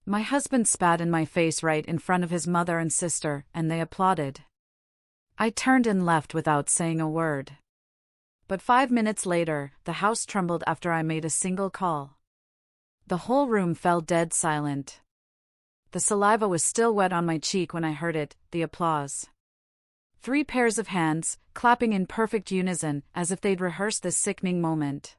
My husband spat in my face right in front of his mother and sister, and they applauded. I turned and left without saying a word. But 5 minutes later, the house trembled after I made a single call. The whole room fell dead silent. The saliva was still wet on my cheek when I heard it, the applause. 3 pairs of hands, clapping in perfect unison, as if they'd rehearsed this sickening moment.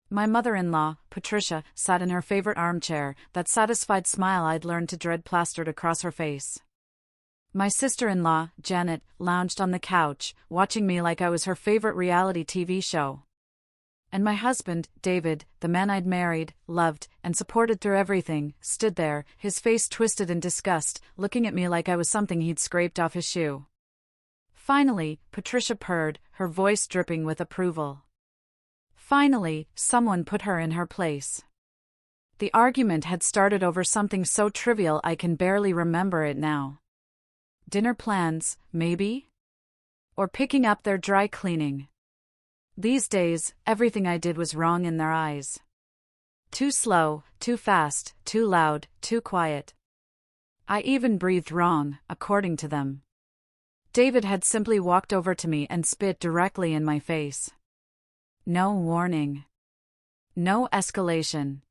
My mother-in-law, Patricia, sat in her favorite armchair, that satisfied smile I'd learned to dread plastered across her face. My sister-in-law, Janet, lounged on the couch, watching me like I was her favorite reality TV show. And my husband, David, the man I'd married, loved, and supported through everything, stood there, his face twisted in disgust, looking at me like I was something he'd scraped off his shoe. Finally, Patricia purred, her voice dripping with approval. Finally, someone put her in her place. The argument had started over something so trivial I can barely remember it now. Dinner plans, maybe? Or picking up their dry cleaning. These days, everything I did was wrong in their eyes. Too slow, too fast, too loud, too quiet. I even breathed wrong, according to them. David had simply walked over to me and spit directly in my face. No warning. No escalation.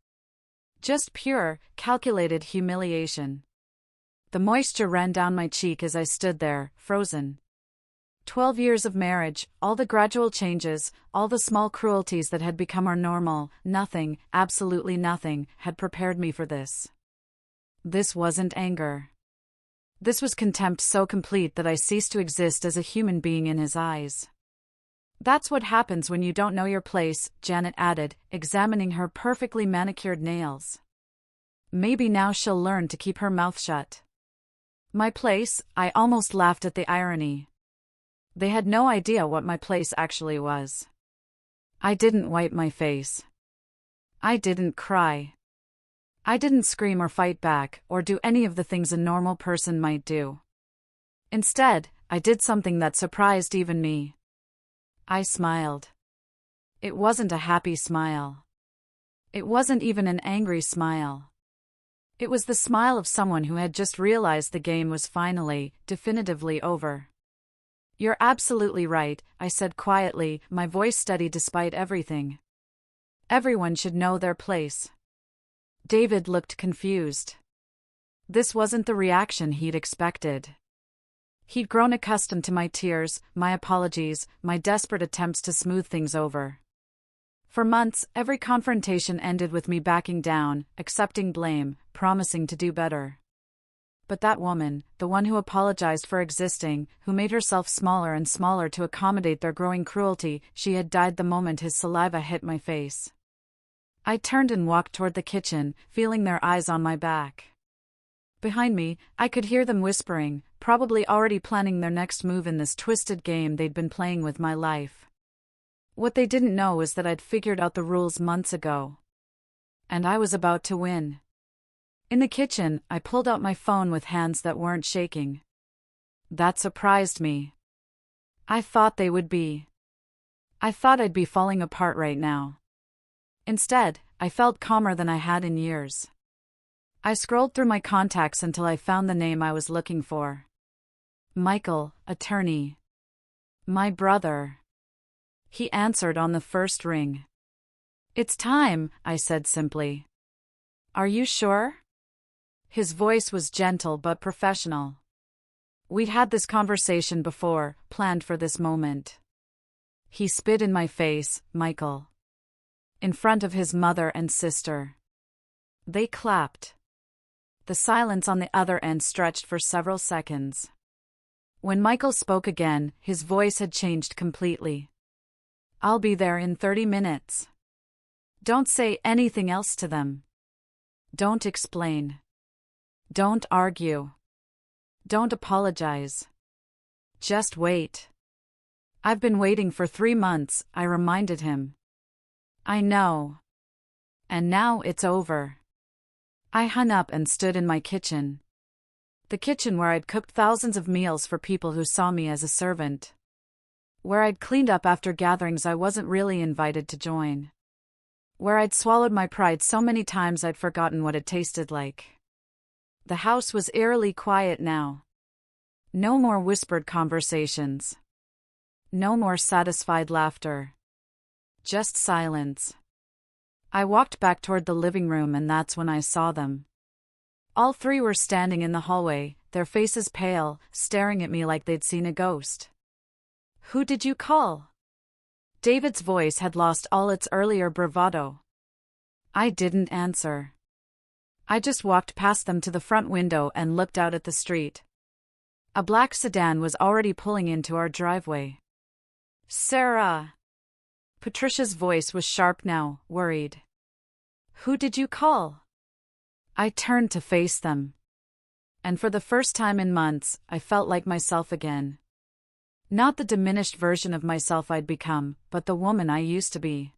Just pure, calculated humiliation. The moisture ran down my cheek as I stood there, frozen. 12 years of marriage, all the gradual changes, all the small cruelties that had become our normal, nothing, absolutely nothing, had prepared me for this. This wasn't anger. This was contempt so complete that I ceased to exist as a human being in his eyes. That's what happens when you don't know your place, Janet added, examining her perfectly manicured nails. Maybe now she'll learn to keep her mouth shut. My place, I almost laughed at the irony. They had no idea what my place actually was. I didn't wipe my face. I didn't cry. I didn't scream or fight back, or do any of the things a normal person might do. Instead, I did something that surprised even me. I smiled. It wasn't a happy smile. It wasn't even an angry smile. It was the smile of someone who had just realized the game was finally, definitively over. You're absolutely right, I said quietly, my voice steady despite everything. Everyone should know their place. David looked confused. This wasn't the reaction he'd expected. He'd grown accustomed to my tears, my apologies, my desperate attempts to smooth things over. For months, every confrontation ended with me backing down, accepting blame, promising to do better. But that woman, the one who apologized for existing, who made herself smaller and smaller to accommodate their growing cruelty, she had died the moment his saliva hit my face. I turned and walked toward the kitchen, feeling their eyes on my back. Behind me, I could hear them whispering, probably already planning their next move in this twisted game they'd been playing with my life. What they didn't know was that I'd figured out the rules months ago. And I was about to win. In the kitchen, I pulled out my phone with hands that weren't shaking. That surprised me. I thought they would be. I thought I'd be falling apart right now. Instead, I felt calmer than I had in years. I scrolled through my contacts until I found the name I was looking for. Michael, attorney. My brother. He answered on the first ring. It's time, I said simply. Are you sure? His voice was gentle but professional. We'd had this conversation before, planned for this moment. He spit in my face, Michael. In front of his mother and sister. They clapped. The silence on the other end stretched for several seconds. When Michael spoke again, his voice had changed completely. I'll be there in 30 minutes. Don't say anything else to them. Don't explain. Don't argue. Don't apologize. Just wait. I've been waiting for 3 months, I reminded him. I know. And now it's over. I hung up and stood in my kitchen. The kitchen where I'd cooked thousands of meals for people who saw me as a servant. Where I'd cleaned up after gatherings I wasn't really invited to join. Where I'd swallowed my pride so many times I'd forgotten what it tasted like. The house was eerily quiet now. No more whispered conversations. No more satisfied laughter. Just silence. I walked back toward the living room, and that's when I saw them. All three were standing in the hallway, their faces pale, staring at me like they'd seen a ghost. "Who did you call?" David's voice had lost all its earlier bravado. I didn't answer. I just walked past them to the front window and looked out at the street. A black sedan was already pulling into our driveway. "Sarah!" Patricia's voice was sharp now, worried. "Who did you call?" I turned to face them. And for the first time in months, I felt like myself again. Not the diminished version of myself I'd become, but the woman I used to be.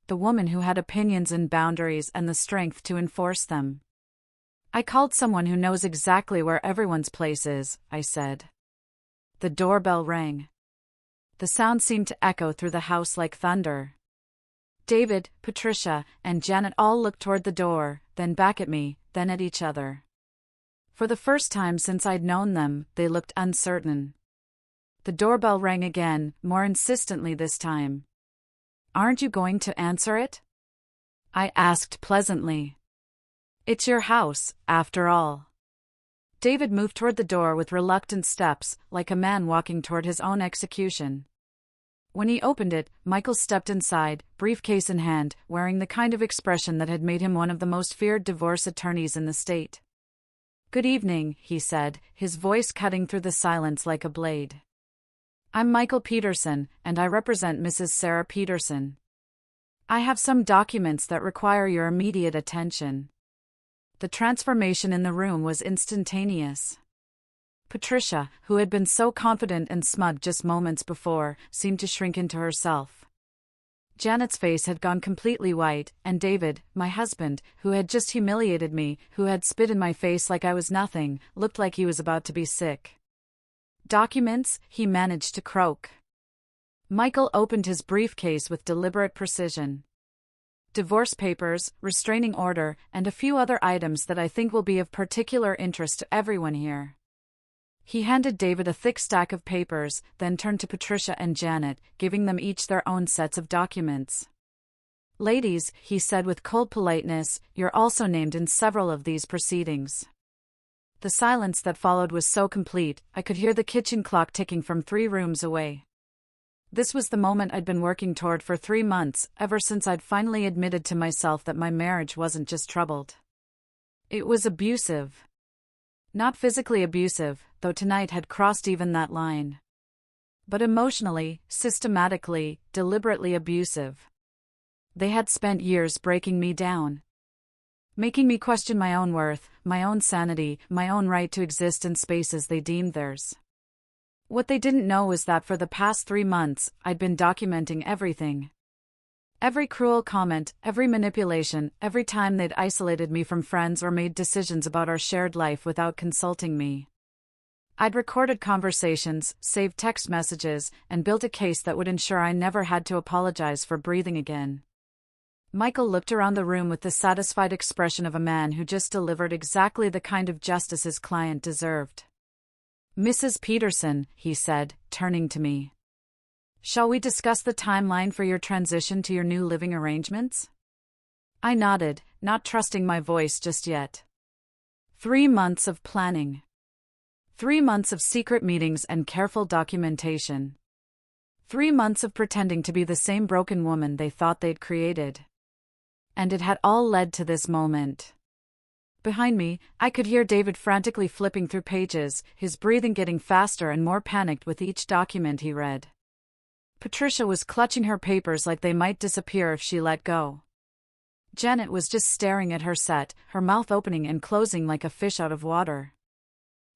The woman who had opinions and boundaries and the strength to enforce them. "I called someone who knows exactly where everyone's place is," I said. The doorbell rang. The sound seemed to echo through the house like thunder. David, Patricia, and Janet all looked toward the door, then back at me, then at each other. For the first time since I'd known them, they looked uncertain. The doorbell rang again, more insistently this time. "Aren't you going to answer it?" I asked pleasantly. "It's your house, after all." David moved toward the door with reluctant steps, like a man walking toward his own execution. When he opened it, Michael stepped inside, briefcase in hand, wearing the kind of expression that had made him one of the most feared divorce attorneys in the state. "Good evening," he said, his voice cutting through the silence like a blade. "I'm Michael Peterson, and I represent Mrs. Sarah Peterson. I have some documents that require your immediate attention." The transformation in the room was instantaneous. Patricia, who had been so confident and smug just moments before, seemed to shrink into herself. Janet's face had gone completely white, and David, my husband, who had just humiliated me, who had spit in my face like I was nothing, looked like he was about to be sick. "Documents?" he managed to croak. Michael opened his briefcase with deliberate precision. "Divorce papers, restraining order, and a few other items that I think will be of particular interest to everyone here." He handed David a thick stack of papers, then turned to Patricia and Janet, giving them each their own sets of documents. "Ladies," he said with cold politeness, "you're also named in several of these proceedings." The silence that followed was so complete, I could hear the kitchen clock ticking from 3 rooms away. This was the moment I'd been working toward for 3 months, ever since I'd finally admitted to myself that my marriage wasn't just troubled. It was abusive. Not physically abusive, though tonight had crossed even that line. But emotionally, systematically, deliberately abusive. They had spent years breaking me down. Making me question my own worth, my own sanity, my own right to exist in spaces they deemed theirs. What they didn't know was that for the past 3 months, I'd been documenting everything. Every cruel comment, every manipulation, every time they'd isolated me from friends or made decisions about our shared life without consulting me. I'd recorded conversations, saved text messages, and built a case that would ensure I never had to apologize for breathing again. Michael looked around the room with the satisfied expression of a man who just delivered exactly the kind of justice his client deserved. "Mrs. Peterson," he said, turning to me. "Shall we discuss the timeline for your transition to your new living arrangements?" I nodded, not trusting my voice just yet. 3 months of planning. 3 months of secret meetings and careful documentation. 3 months of pretending to be the same broken woman they thought they'd created. And it had all led to this moment. Behind me, I could hear David frantically flipping through pages, his breathing getting faster and more panicked with each document he read. Patricia was clutching her papers like they might disappear if she let go. Janet was just staring at her set, her mouth opening and closing like a fish out of water.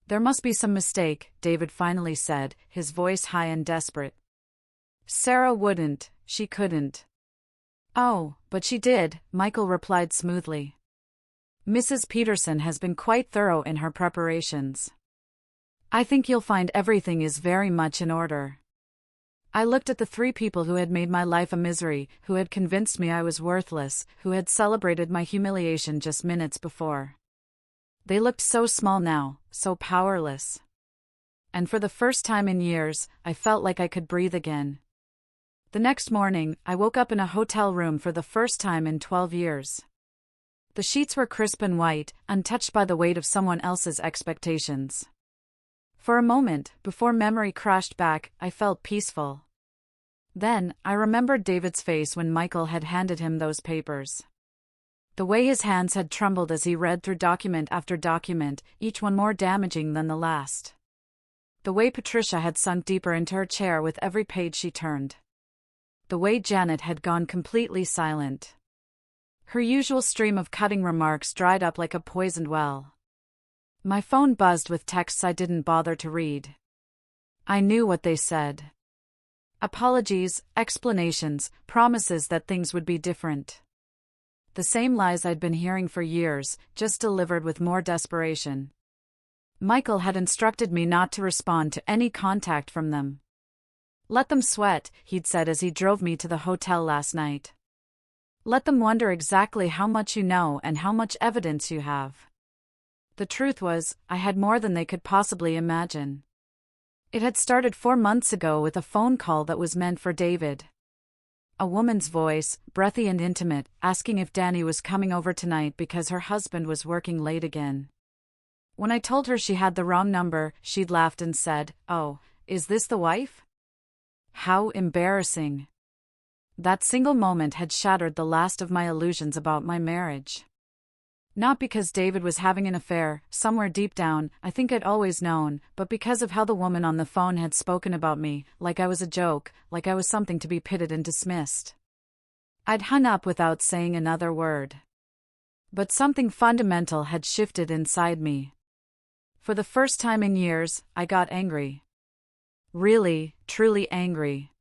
"There must be some mistake," David finally said, his voice high and desperate. "Sarah wouldn't, she couldn't." "Oh, but she did," Michael replied smoothly. "Mrs. Peterson has been quite thorough in her preparations. I think you'll find everything is very much in order." I looked at the 3 people who had made my life a misery, who had convinced me I was worthless, who had celebrated my humiliation just minutes before. They looked so small now, so powerless. And for the first time in years, I felt like I could breathe again. The next morning, I woke up in a hotel room for the first time in 12 years. The sheets were crisp and white, untouched by the weight of someone else's expectations. For a moment, before memory crashed back, I felt peaceful. Then, I remembered David's face when Michael had handed him those papers. The way his hands had trembled as he read through document after document, each one more damaging than the last. The way Patricia had sunk deeper into her chair with every page she turned. The way Janet had gone completely silent. Her usual stream of cutting remarks dried up like a poisoned well. My phone buzzed with texts I didn't bother to read. I knew what they said. Apologies, explanations, promises that things would be different. The same lies I'd been hearing for years, just delivered with more desperation. Michael had instructed me not to respond to any contact from them. Let them sweat, he'd said as he drove me to the hotel last night. Let them wonder exactly how much you know and how much evidence you have. The truth was, I had more than they could possibly imagine. It had started 4 months ago with a phone call that was meant for David. A woman's voice, breathy and intimate, asking if Danny was coming over tonight because her husband was working late again. When I told her she had the wrong number, she'd laughed and said, "Oh, is this the wife?" How embarrassing. That single moment had shattered the last of my illusions about my marriage. Not because David was having an affair, somewhere deep down, I think I'd always known, but because of how the woman on the phone had spoken about me, like I was a joke, like I was something to be pitied and dismissed. I'd hung up without saying another word. But something fundamental had shifted inside me. For the first time in years, I got angry. Really, truly angry.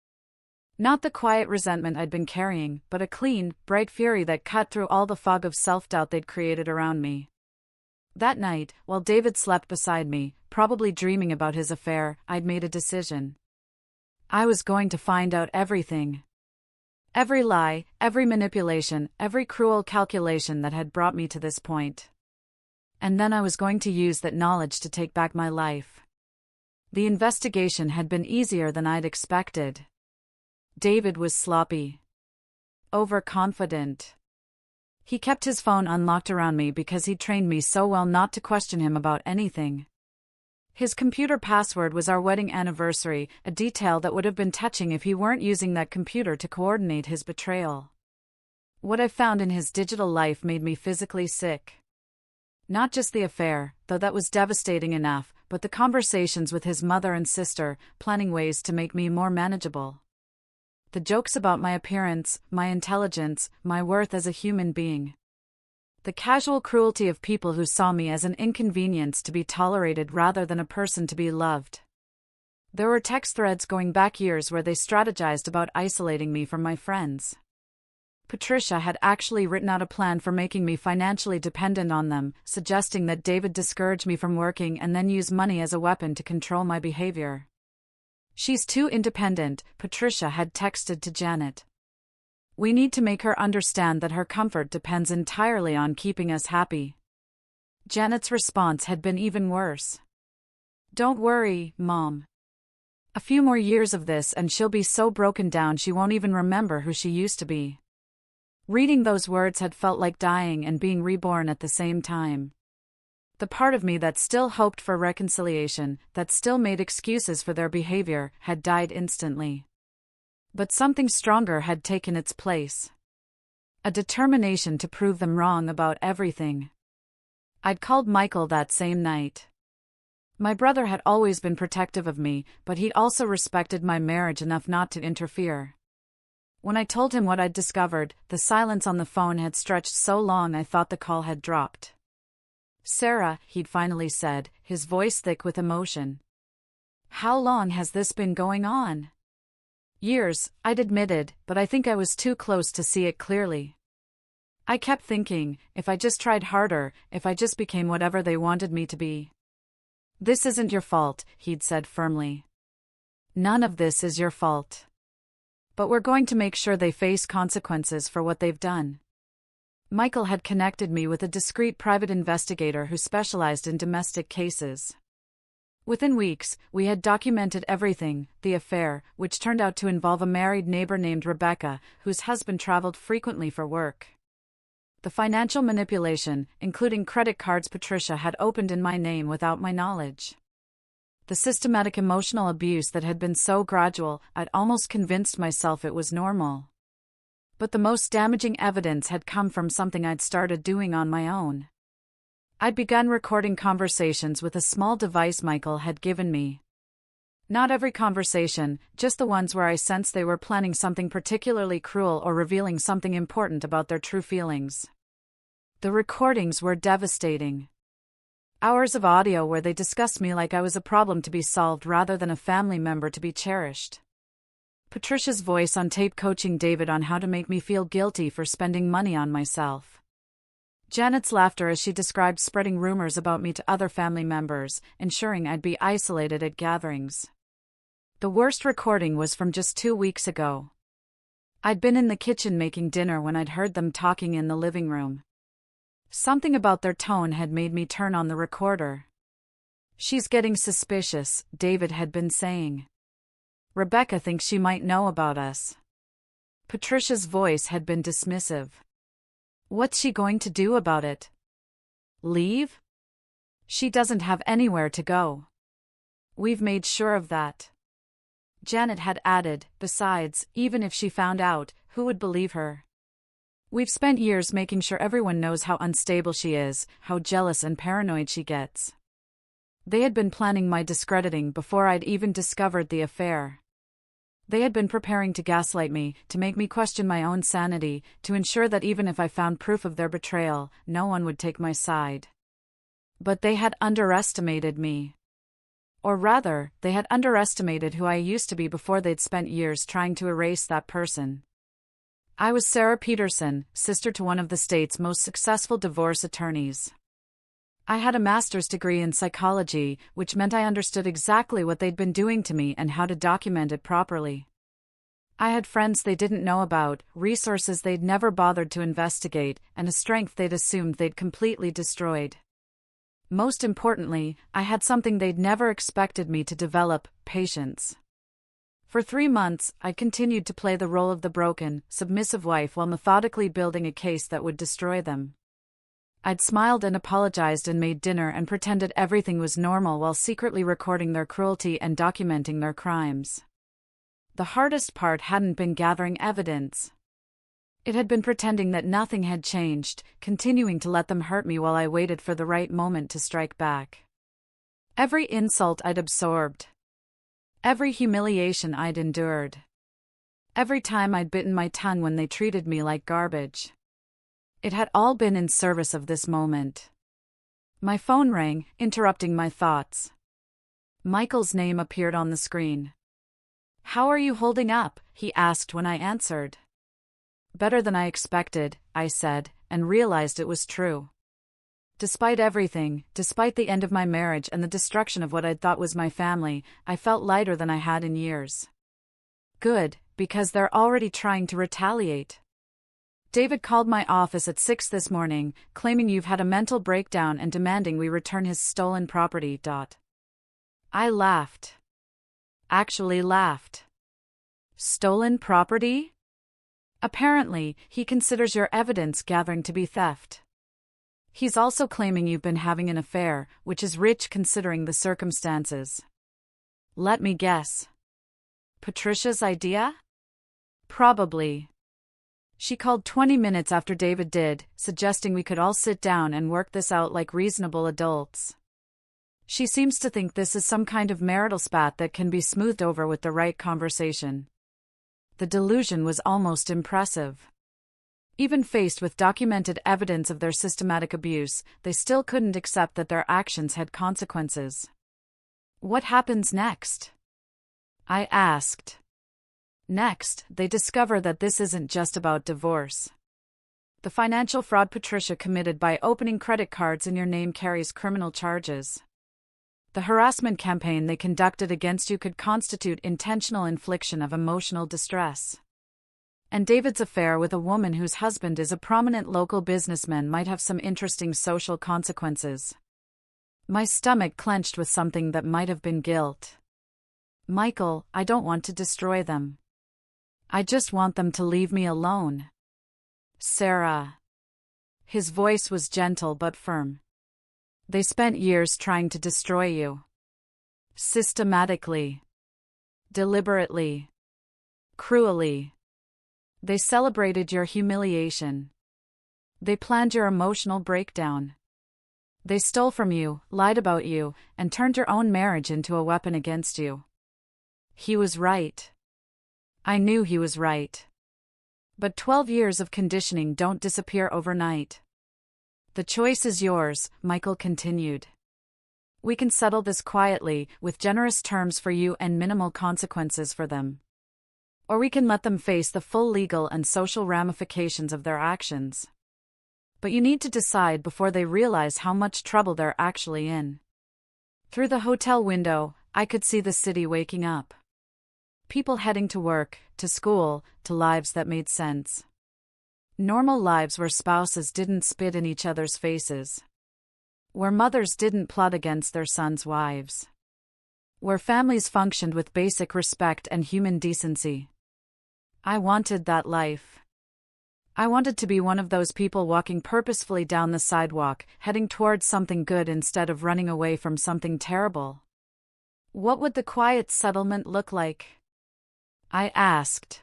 Not the quiet resentment I'd been carrying, but a clean, bright fury that cut through all the fog of self-doubt they'd created around me. That night, while David slept beside me, probably dreaming about his affair, I'd made a decision. I was going to find out everything. Every lie, every manipulation, every cruel calculation that had brought me to this point. And then I was going to use that knowledge to take back my life. The investigation had been easier than I'd expected. David was sloppy. Overconfident. He kept his phone unlocked around me because he'd trained me so well not to question him about anything. His computer password was our wedding anniversary, a detail that would have been touching if he weren't using that computer to coordinate his betrayal. What I found in his digital life made me physically sick. Not just the affair, though that was devastating enough, but the conversations with his mother and sister, planning ways to make me more manageable. The jokes about my appearance, my intelligence, my worth as a human being. The casual cruelty of people who saw me as an inconvenience to be tolerated rather than a person to be loved. There were text threads going back years where they strategized about isolating me from my friends. Patricia had actually written out a plan for making me financially dependent on them, suggesting that David discourage me from working and then use money as a weapon to control my behavior. "She's too independent," Patricia had texted to Janet. "We need to make her understand that her comfort depends entirely on keeping us happy." Janet's response had been even worse. "Don't worry, Mom. A few more years of this and she'll be so broken down she won't even remember who she used to be." Reading those words had felt like dying and being reborn at the same time. The part of me that still hoped for reconciliation, that still made excuses for their behavior, had died instantly. But something stronger had taken its place. A determination to prove them wrong about everything. I'd called Michael that same night. My brother had always been protective of me, but he'd also respected my marriage enough not to interfere. When I told him what I'd discovered, the silence on the phone had stretched so long I thought the call had dropped. "Sarah," he'd finally said, his voice thick with emotion. "How long has this been going on?" "Years," I'd admitted, but I think I was too close to see it clearly. I kept thinking, if I just tried harder, if I just became whatever they wanted me to be. "This isn't your fault," he'd said firmly. "None of this is your fault. But we're going to make sure they face consequences for what they've done." Michael had connected me with a discreet private investigator who specialized in domestic cases. Within weeks, we had documented everything, the affair, which turned out to involve a married neighbor named Rebecca, whose husband traveled frequently for work. The financial manipulation, including credit cards Patricia had opened in my name without my knowledge. The systematic emotional abuse that had been so gradual, I'd almost convinced myself it was normal. But the most damaging evidence had come from something I'd started doing on my own. I'd begun recording conversations with a small device Michael had given me. Not every conversation, just the ones where I sensed they were planning something particularly cruel or revealing something important about their true feelings. The recordings were devastating. Hours of audio where they discussed me like I was a problem to be solved rather than a family member to be cherished. Patricia's voice on tape coaching David on how to make me feel guilty for spending money on myself. Janet's laughter as she described spreading rumors about me to other family members, ensuring I'd be isolated at gatherings. The worst recording was from just 2 weeks ago. I'd been in the kitchen making dinner when I'd heard them talking in the living room. Something about their tone had made me turn on the recorder. "She's getting suspicious," David had been saying. "Rebecca thinks she might know about us." Patricia's voice had been dismissive. "What's she going to do about it? Leave? She doesn't have anywhere to go. We've made sure of that." Janet had added, "Besides, even if she found out, who would believe her? We've spent years making sure everyone knows how unstable she is, how jealous and paranoid she gets." They had been planning my discrediting before I'd even discovered the affair. They had been preparing to gaslight me, to make me question my own sanity, to ensure that even if I found proof of their betrayal, no one would take my side. But they had underestimated me. Or rather, they had underestimated who I used to be before they'd spent years trying to erase that person. I was Sarah Peterson, sister to one of the state's most successful divorce attorneys. I had a master's degree in psychology, which meant I understood exactly what they'd been doing to me and how to document it properly. I had friends they didn't know about, resources they'd never bothered to investigate, and a strength they'd assumed they'd completely destroyed. Most importantly, I had something they'd never expected me to develop: patience. For 3 months, I continued to play the role of the broken, submissive wife while methodically building a case that would destroy them. I'd smiled and apologized and made dinner and pretended everything was normal while secretly recording their cruelty and documenting their crimes. The hardest part hadn't been gathering evidence. It had been pretending that nothing had changed, continuing to let them hurt me while I waited for the right moment to strike back. Every insult I'd absorbed. Every humiliation I'd endured. Every time I'd bitten my tongue when they treated me like garbage. It had all been in service of this moment. My phone rang, interrupting my thoughts. Michael's name appeared on the screen. "How are you holding up?" he asked when I answered. "Better than I expected," I said, and realized it was true. Despite everything, despite the end of my marriage and the destruction of what I'd thought was my family, I felt lighter than I had in years. Good, because they're already trying to retaliate. "David called my office at 6 this morning, claiming you've had a mental breakdown and demanding we return his stolen property." I laughed. Actually laughed. Stolen property? Apparently, he considers your evidence gathering to be theft. He's also claiming you've been having an affair, which is rich considering the circumstances. Let me guess. Patricia's idea? Probably. She called 20 minutes after David did, suggesting we could all sit down and work this out like reasonable adults. She seems to think this is some kind of marital spat that can be smoothed over with the right conversation. The delusion was almost impressive. Even faced with documented evidence of their systematic abuse, they still couldn't accept that their actions had consequences. What happens next? I asked. Next, they discover that this isn't just about divorce. The financial fraud Patricia committed by opening credit cards in your name carries criminal charges. The harassment campaign they conducted against you could constitute intentional infliction of emotional distress. And David's affair with a woman whose husband is a prominent local businessman might have some interesting social consequences. My stomach clenched with something that might have been guilt. Michael, I don't want to destroy them. I just want them to leave me alone. Sarah. His voice was gentle but firm. They spent years trying to destroy you. Systematically. Deliberately. Cruelly. They celebrated your humiliation. They planned your emotional breakdown. They stole from you, lied about you, and turned your own marriage into a weapon against you. He was right. I knew he was right. But 12 years of conditioning don't disappear overnight. The choice is yours, Michael continued. We can settle this quietly, with generous terms for you and minimal consequences for them. Or we can let them face the full legal and social ramifications of their actions. But you need to decide before they realize how much trouble they're actually in. Through the hotel window, I could see the city waking up. People heading to work, to school, to lives that made sense. Normal lives where spouses didn't spit in each other's faces. Where mothers didn't plot against their sons' wives. Where families functioned with basic respect and human decency. I wanted that life. I wanted to be one of those people walking purposefully down the sidewalk, heading towards something good instead of running away from something terrible. What would the quiet settlement look like? I asked.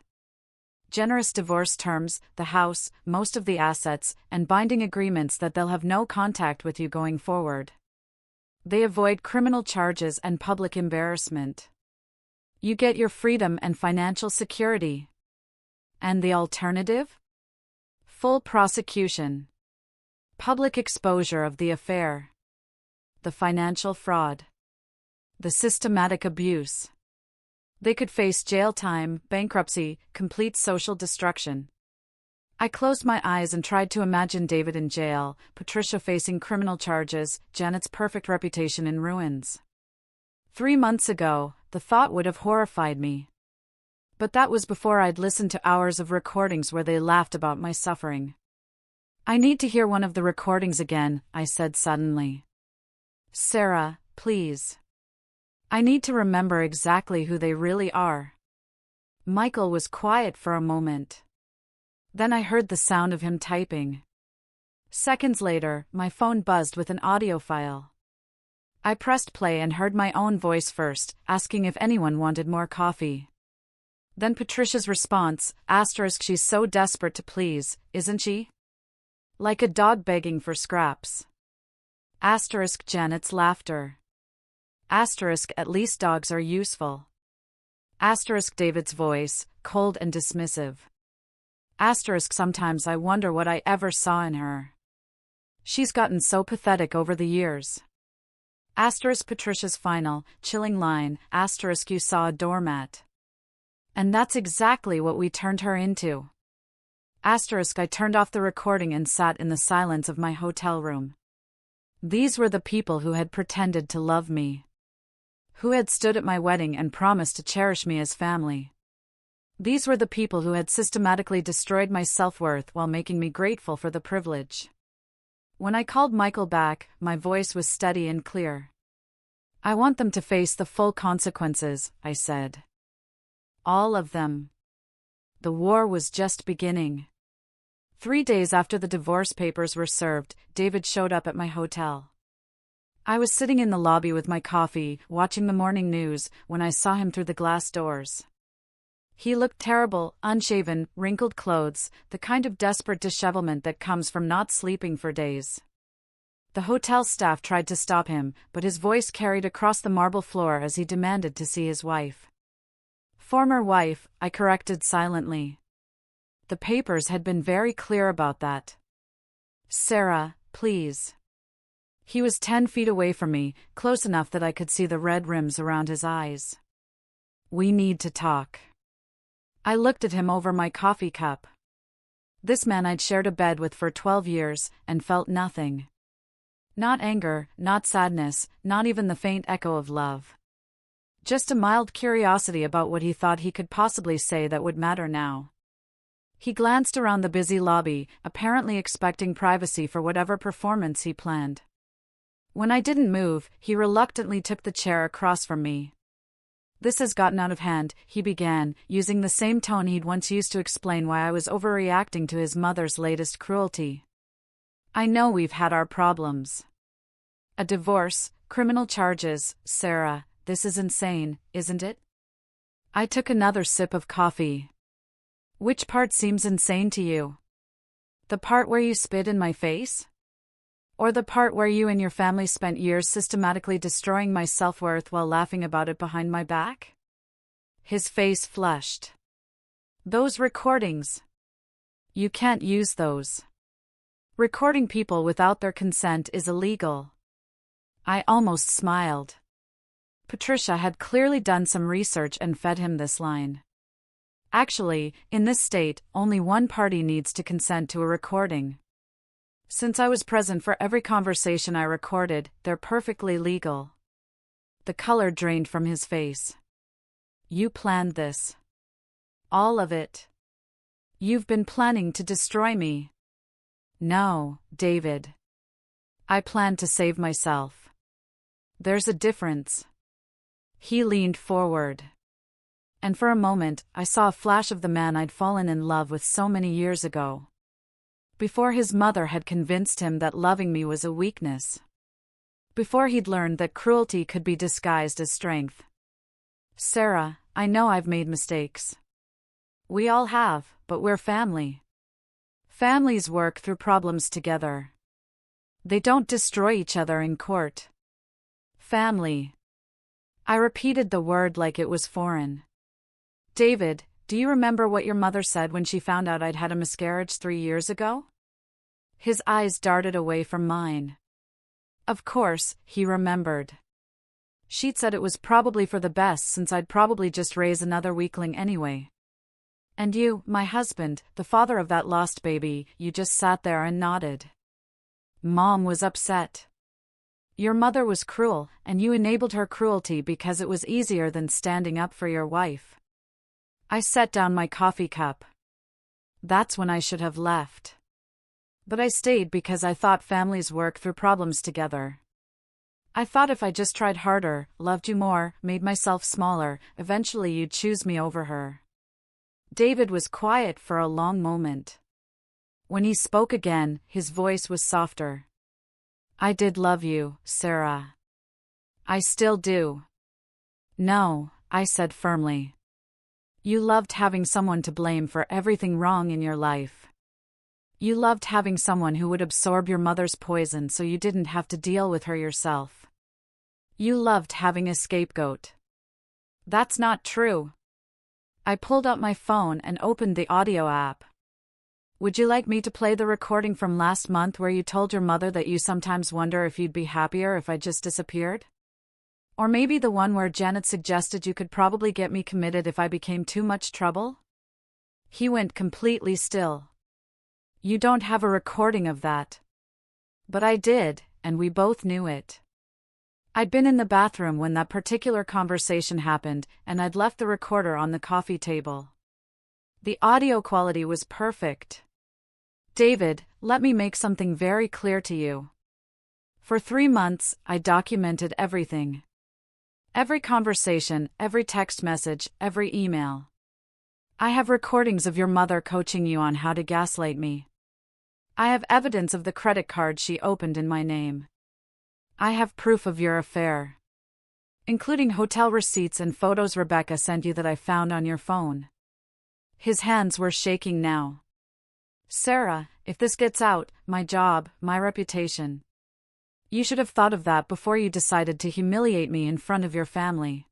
Generous divorce terms, the house, most of the assets, and binding agreements that they'll have no contact with you going forward. They avoid criminal charges and public embarrassment. You get your freedom and financial security. And the alternative? Full prosecution. Public exposure of the affair. The financial fraud. The systematic abuse. They could face jail time, bankruptcy, complete social destruction. I closed my eyes and tried to imagine David in jail, Patricia facing criminal charges, Janet's perfect reputation in ruins. 3 months ago, the thought would have horrified me. But that was before I'd listened to hours of recordings where they laughed about my suffering. I need to hear one of the recordings again, I said suddenly. Sarah, please. I need to remember exactly who they really are. Michael was quiet for a moment. Then I heard the sound of him typing. Seconds later, my phone buzzed with an audio file. I pressed play and heard my own voice first, asking if anyone wanted more coffee. Then Patricia's response, * she's so desperate to please, isn't she? Like a dog begging for scraps. * Janet's laughter. * at least dogs are useful. * David's voice, cold and dismissive. * sometimes I wonder what I ever saw in her. She's gotten so pathetic over the years. * Patricia's final, chilling line, * you saw a doormat. And that's exactly what we turned her into. * I turned off the recording and sat in the silence of my hotel room. These were the people who had pretended to love me. Who had stood at my wedding and promised to cherish me as family. These were the people who had systematically destroyed my self-worth while making me grateful for the privilege. When I called Michael back, my voice was steady and clear. I want them to face the full consequences, I said. All of them. The war was just beginning. 3 days after the divorce papers were served, David showed up at my hotel. I was sitting in the lobby with my coffee, watching the morning news, when I saw him through the glass doors. He looked terrible, unshaven, wrinkled clothes, the kind of desperate dishevelment that comes from not sleeping for days. The hotel staff tried to stop him, but his voice carried across the marble floor as he demanded to see his wife. Former wife, I corrected silently. The papers had been very clear about that. Sarah, please. He was 10 feet away from me, close enough that I could see the red rims around his eyes. We need to talk. I looked at him over my coffee cup. This man I'd shared a bed with for 12 years, and felt nothing. Not anger, not sadness, not even the faint echo of love. Just a mild curiosity about what he thought he could possibly say that would matter now. He glanced around the busy lobby, apparently expecting privacy for whatever performance he planned. When I didn't move, he reluctantly took the chair across from me. "This has gotten out of hand," he began, using the same tone he'd once used to explain why I was overreacting to his mother's latest cruelty. "I know we've had our problems. A divorce, criminal charges, Sarah, this is insane, isn't it?" I took another sip of coffee. "Which part seems insane to you? The part where you spit in my face? Or the part where you and your family spent years systematically destroying my self-worth while laughing about it behind my back?" His face flushed. "Those recordings. You can't use those. Recording people without their consent is illegal." I almost smiled. Patricia had clearly done some research and fed him this line. Actually, in this state, only one party needs to consent to a recording. Since I was present for every conversation I recorded, they're perfectly legal. The color drained from his face. "You planned this. All of it. You've been planning to destroy me." "No, David. I planned to save myself. There's a difference." He leaned forward. And for a moment, I saw a flash of the man I'd fallen in love with so many years ago. Before his mother had convinced him that loving me was a weakness. Before he'd learned that cruelty could be disguised as strength. "Sarah, I know I've made mistakes. We all have, but we're family. Families work through problems together. They don't destroy each other in court." Family. I repeated the word like it was foreign. "David, do you remember what your mother said when she found out I'd had a miscarriage 3 years ago?" His eyes darted away from mine. Of course, he remembered. She'd said it was probably for the best since I'd probably just raise another weakling anyway. "And you, my husband, the father of that lost baby," you just sat there and nodded. Mom was upset. "Your mother was cruel, and you enabled her cruelty because it was easier than standing up for your wife." I set down my coffee cup. That's when I should have left. But I stayed because I thought families work through problems together. I thought if I just tried harder, loved you more, made myself smaller, eventually you'd choose me over her. David was quiet for a long moment. When he spoke again, his voice was softer. "I did love you, Sarah. I still do." "No," I said firmly. "You loved having someone to blame for everything wrong in your life. You loved having someone who would absorb your mother's poison so you didn't have to deal with her yourself. You loved having a scapegoat." "That's not true." I pulled out my phone and opened the audio app. "Would you like me to play the recording from last month where you told your mother that you sometimes wonder if you'd be happier if I just disappeared? Or maybe the one where Janet suggested you could probably get me committed if I became too much trouble?" He went completely still. "You don't have a recording of that." But I did, and we both knew it. I'd been in the bathroom when that particular conversation happened, and I'd left the recorder on the coffee table. The audio quality was perfect. "David, let me make something very clear to you. For 3 months, I documented everything. Every conversation, every text message, every email. I have recordings of your mother coaching you on how to gaslight me. I have evidence of the credit card she opened in my name. I have proof of your affair, including hotel receipts and photos Rebecca sent you that I found on your phone." His hands were shaking now. "Sarah, if this gets out, my job, my reputation. You should have thought of that before you decided to humiliate me in front of your family."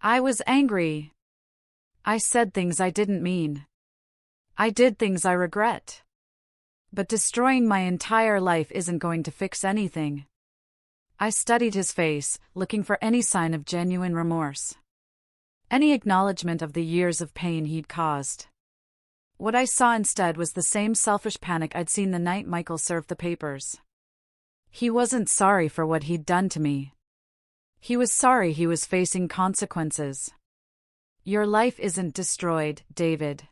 I was angry. I said things I didn't mean. I did things I regret. But destroying my entire life isn't going to fix anything. I studied his face, looking for any sign of genuine remorse. Any acknowledgement of the years of pain he'd caused. What I saw instead was the same selfish panic I'd seen the night Michael served the papers. He wasn't sorry for what he'd done to me. He was sorry he was facing consequences. "Your life isn't destroyed, David.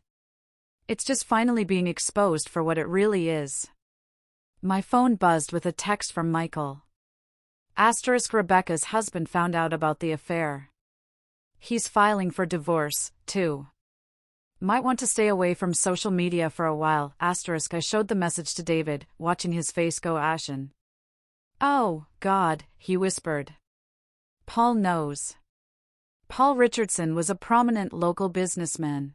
It's just finally being exposed for what it really is. My phone buzzed with a text from Michael. Rebecca's husband found out about the affair. He's filing for divorce, too. Might want to stay away from social media for a while. I showed the message to David, watching his face go ashen. Oh, God, he whispered. Paul knows. Paul Richardson was a prominent local businessman.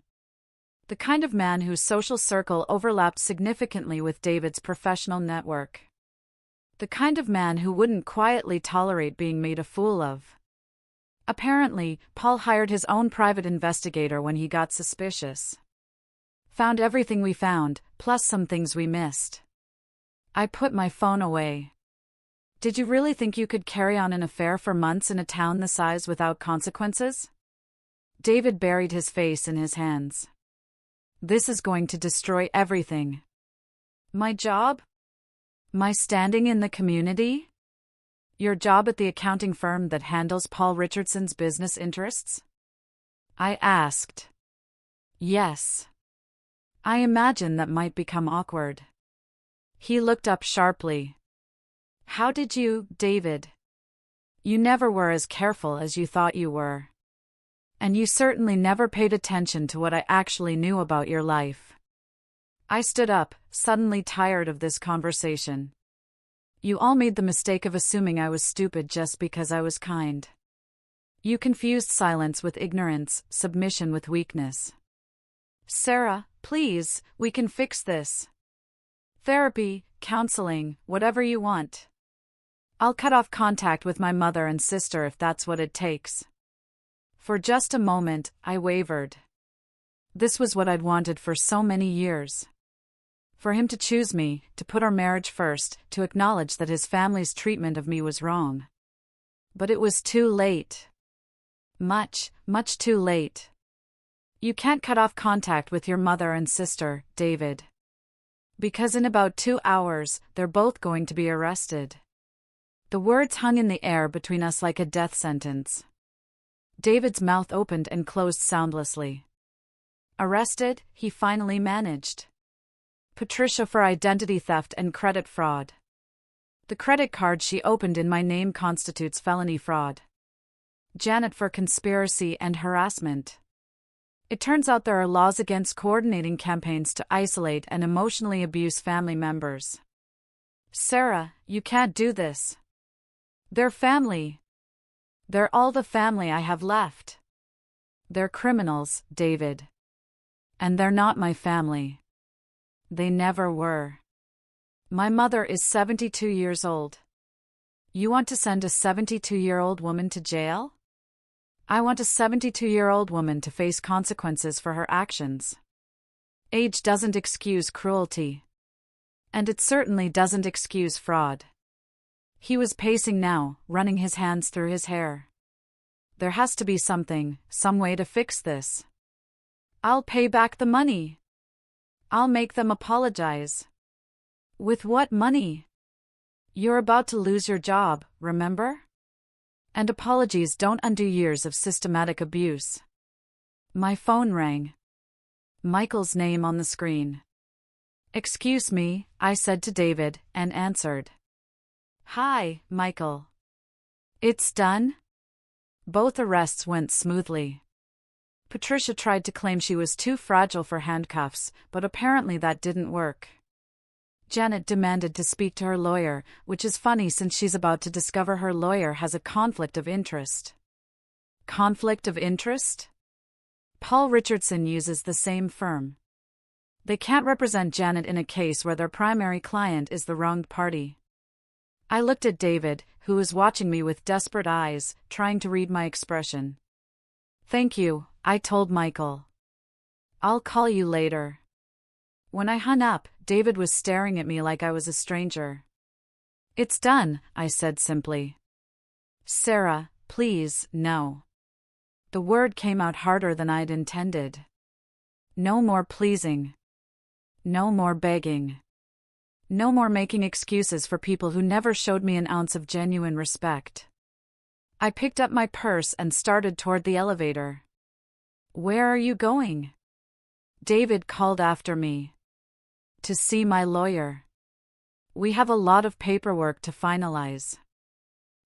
The kind of man whose social circle overlapped significantly with David's professional network. The kind of man who wouldn't quietly tolerate being made a fool of. Apparently, Paul hired his own private investigator when he got suspicious. Found everything we found, plus some things we missed. I put my phone away. Did you really think you could carry on an affair for months in a town the size without consequences? David buried his face in his hands. This is going to destroy everything. My job? My standing in the community? Your job at the accounting firm that handles Paul Richardson's business interests? I asked. Yes. I imagine that might become awkward. He looked up sharply. How did you, David? You never were as careful as you thought you were. And you certainly never paid attention to what I actually knew about your life. I stood up, suddenly tired of this conversation. You all made the mistake of assuming I was stupid just because I was kind. You confused silence with ignorance, submission with weakness. Sarah, please, we can fix this. Therapy, counseling, whatever you want. I'll cut off contact with my mother and sister if that's what it takes. For just a moment, I wavered. This was what I'd wanted for so many years. For him to choose me, to put our marriage first, to acknowledge that his family's treatment of me was wrong. But it was too late. Much, much too late. You can't cut off contact with your mother and sister, David. Because in about 2 hours, they're both going to be arrested. The words hung in the air between us like a death sentence. David's mouth opened and closed soundlessly. Arrested, he finally managed. Patricia for identity theft and credit fraud. The credit card she opened in my name constitutes felony fraud. Janet for conspiracy and harassment. It turns out there are laws against coordinating campaigns to isolate and emotionally abuse family members. Sarah, you can't do this. They're family. They're all the family I have left. They're criminals, David. And they're not my family. They never were. My mother is 72 years old. You want to send a 72-year-old woman to jail? I want a 72-year-old woman to face consequences for her actions. Age doesn't excuse cruelty. And it certainly doesn't excuse fraud. He was pacing now, running his hands through his hair. There has to be something, some way to fix this. I'll pay back the money. I'll make them apologize. With what money? You're about to lose your job, remember? And apologies don't undo years of systematic abuse. My phone rang. Michael's name on the screen. Excuse me, I said to David, and answered. Hi, Michael. It's done? Both arrests went smoothly. Patricia tried to claim she was too fragile for handcuffs, but apparently that didn't work. Janet demanded to speak to her lawyer, which is funny since she's about to discover her lawyer has a conflict of interest. Conflict of interest? Paul Richardson uses the same firm. They can't represent Janet in a case where their primary client is the wronged party. I looked at David, who was watching me with desperate eyes, trying to read my expression. Thank you, I told Michael. I'll call you later. When I hung up, David was staring at me like I was a stranger. It's done, I said simply. Sarah, please, no. The word came out harder than I'd intended. No more pleasing. No more begging. No more making excuses for people who never showed me an ounce of genuine respect. I picked up my purse and started toward the elevator. Where are you going? David called after me. To see my lawyer. We have a lot of paperwork to finalize.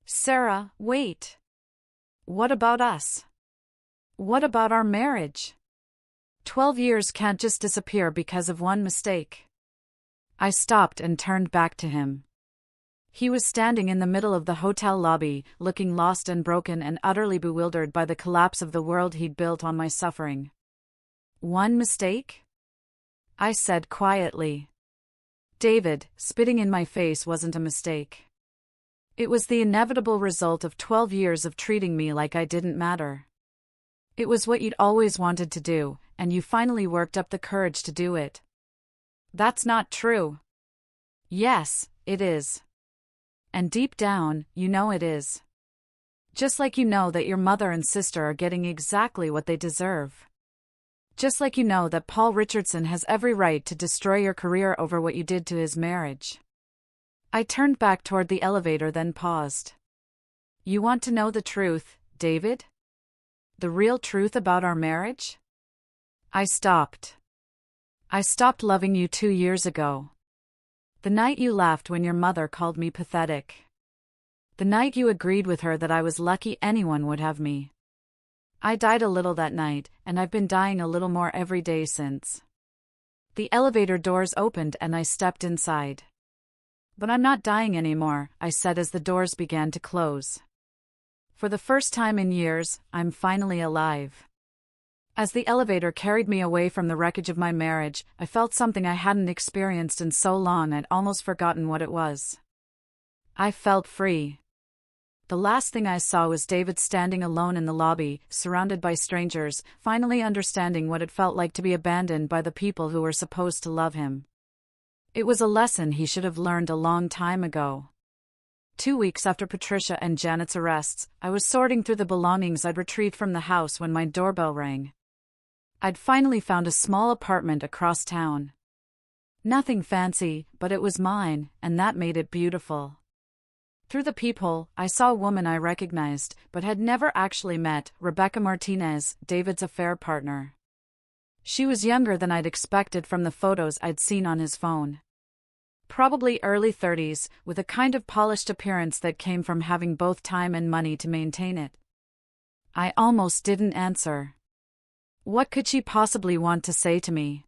Sarah, wait. What about us? What about our marriage? 12 years can't just disappear because of one mistake. I stopped and turned back to him. He was standing in the middle of the hotel lobby, looking lost and broken and utterly bewildered by the collapse of the world he'd built on my suffering. One mistake? I said quietly. David, spitting in my face wasn't a mistake. It was the inevitable result of 12 years of treating me like I didn't matter. It was what you'd always wanted to do, and you finally worked up the courage to do it. That's not true. Yes, it is. And deep down, you know it is. Just like you know that your mother and sister are getting exactly what they deserve. Just like you know that Paul Richardson has every right to destroy your career over what you did to his marriage. I turned back toward the elevator, then paused. You want to know the truth, David? The real truth about our marriage? I stopped. I stopped loving you 2 years ago. The night you laughed when your mother called me pathetic. The night you agreed with her that I was lucky anyone would have me. I died a little that night, and I've been dying a little more every day since. The elevator doors opened and I stepped inside. But I'm not dying anymore, I said as the doors began to close. For the first time in years, I'm finally alive. As the elevator carried me away from the wreckage of my marriage, I felt something I hadn't experienced in so long I'd almost forgotten what it was. I felt free. The last thing I saw was David standing alone in the lobby, surrounded by strangers, finally understanding what it felt like to be abandoned by the people who were supposed to love him. It was a lesson he should have learned a long time ago. 2 weeks after Patricia and Janet's arrests, I was sorting through the belongings I'd retrieved from the house when my doorbell rang. I'd finally found a small apartment across town. Nothing fancy, but it was mine, and that made it beautiful. Through the peephole, I saw a woman I recognized, but had never actually met, Rebecca Martinez, David's affair partner. She was younger than I'd expected from the photos I'd seen on his phone. Probably early 30s, with a kind of polished appearance that came from having both time and money to maintain it. I almost didn't answer. What could she possibly want to say to me?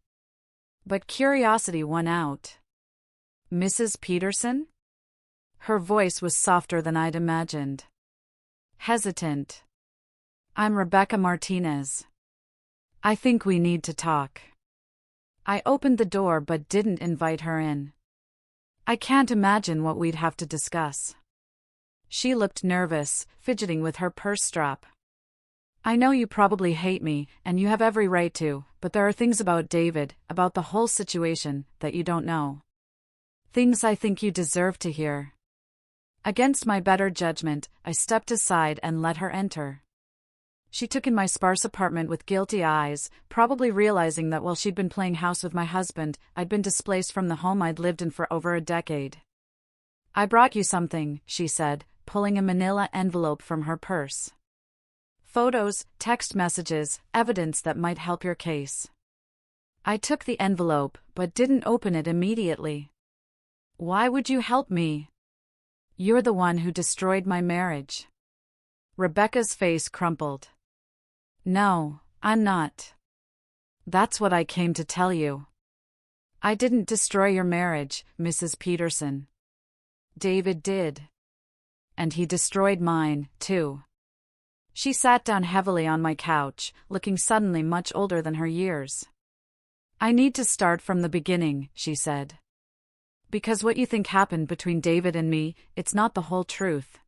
But curiosity won out. Mrs. Peterson? Her voice was softer than I'd imagined. Hesitant. I'm Rebecca Martinez. I think we need to talk. I opened the door but didn't invite her in. I can't imagine what we'd have to discuss. She looked nervous, fidgeting with her purse strap. I know you probably hate me, and you have every right to, but there are things about David, about the whole situation, that you don't know. Things I think you deserve to hear. Against my better judgment, I stepped aside and let her enter. She took in my sparse apartment with guilty eyes, probably realizing that while she'd been playing house with my husband, I'd been displaced from the home I'd lived in for over a decade. I brought you something, she said, pulling a manila envelope from her purse. Photos, text messages, evidence that might help your case. I took the envelope, but didn't open it immediately. Why would you help me? You're the one who destroyed my marriage. Rebecca's face crumpled. No, I'm not. That's what I came to tell you. I didn't destroy your marriage, Mrs. Peterson. David did. And he destroyed mine, too. She sat down heavily on my couch, looking suddenly much older than her years. I need to start from the beginning, she said. Because what you think happened between David and me, it's not the whole truth.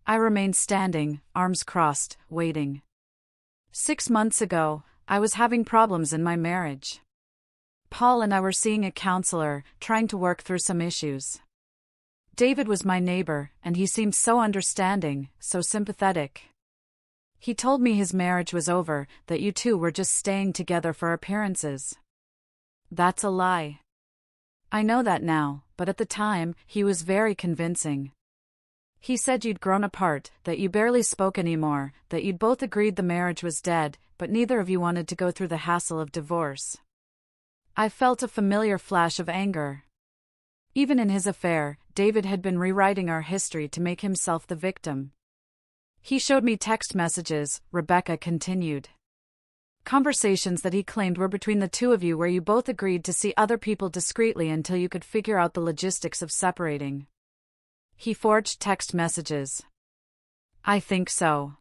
I remained standing, arms crossed, waiting. 6 months ago, I was having problems in my marriage. Paul and I were seeing a counselor, trying to work through some issues. David was my neighbor, and he seemed so understanding, so sympathetic. He told me his marriage was over, that you two were just staying together for appearances. That's a lie. I know that now, but at the time, he was very convincing. He said you'd grown apart, that you barely spoke anymore, that you'd both agreed the marriage was dead, but neither of you wanted to go through the hassle of divorce. I felt a familiar flash of anger. Even in his affair, David had been rewriting our history to make himself the victim. He showed me text messages, Rebecca continued. Conversations that he claimed were between the two of you where you both agreed to see other people discreetly until you could figure out the logistics of separating. He forged text messages. I think so.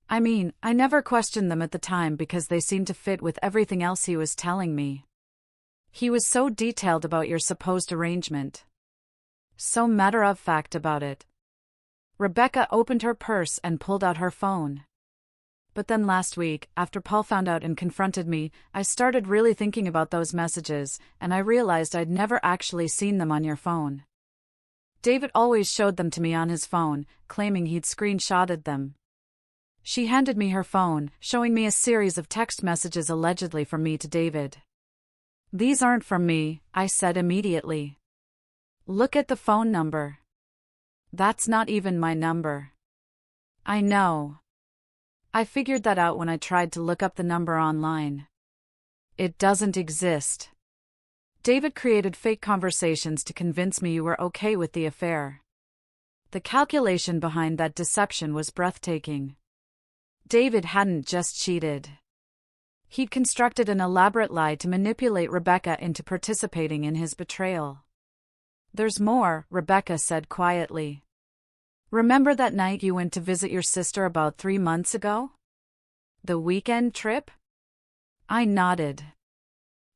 I mean, I never questioned them at the time because they seemed to fit with everything else he was telling me. He was so detailed about your supposed arrangement. So matter-of-fact about it. Rebecca opened her purse and pulled out her phone. But then last week, after Paul found out and confronted me, I started really thinking about those messages, and I realized I'd never actually seen them on your phone. David always showed them to me on his phone, claiming he'd screenshotted them. She handed me her phone, showing me a series of text messages allegedly from me to David. These aren't from me, I said immediately. Look at the phone number. That's not even my number. I know. I figured that out when I tried to look up the number online. It doesn't exist. David created fake conversations to convince me you were okay with the affair. The calculation behind that deception was breathtaking. David hadn't just cheated. He'd constructed an elaborate lie to manipulate Rebecca into participating in his betrayal. There's more, Rebecca said quietly. Remember that night you went to visit your sister about 3 months ago? The weekend trip? I nodded.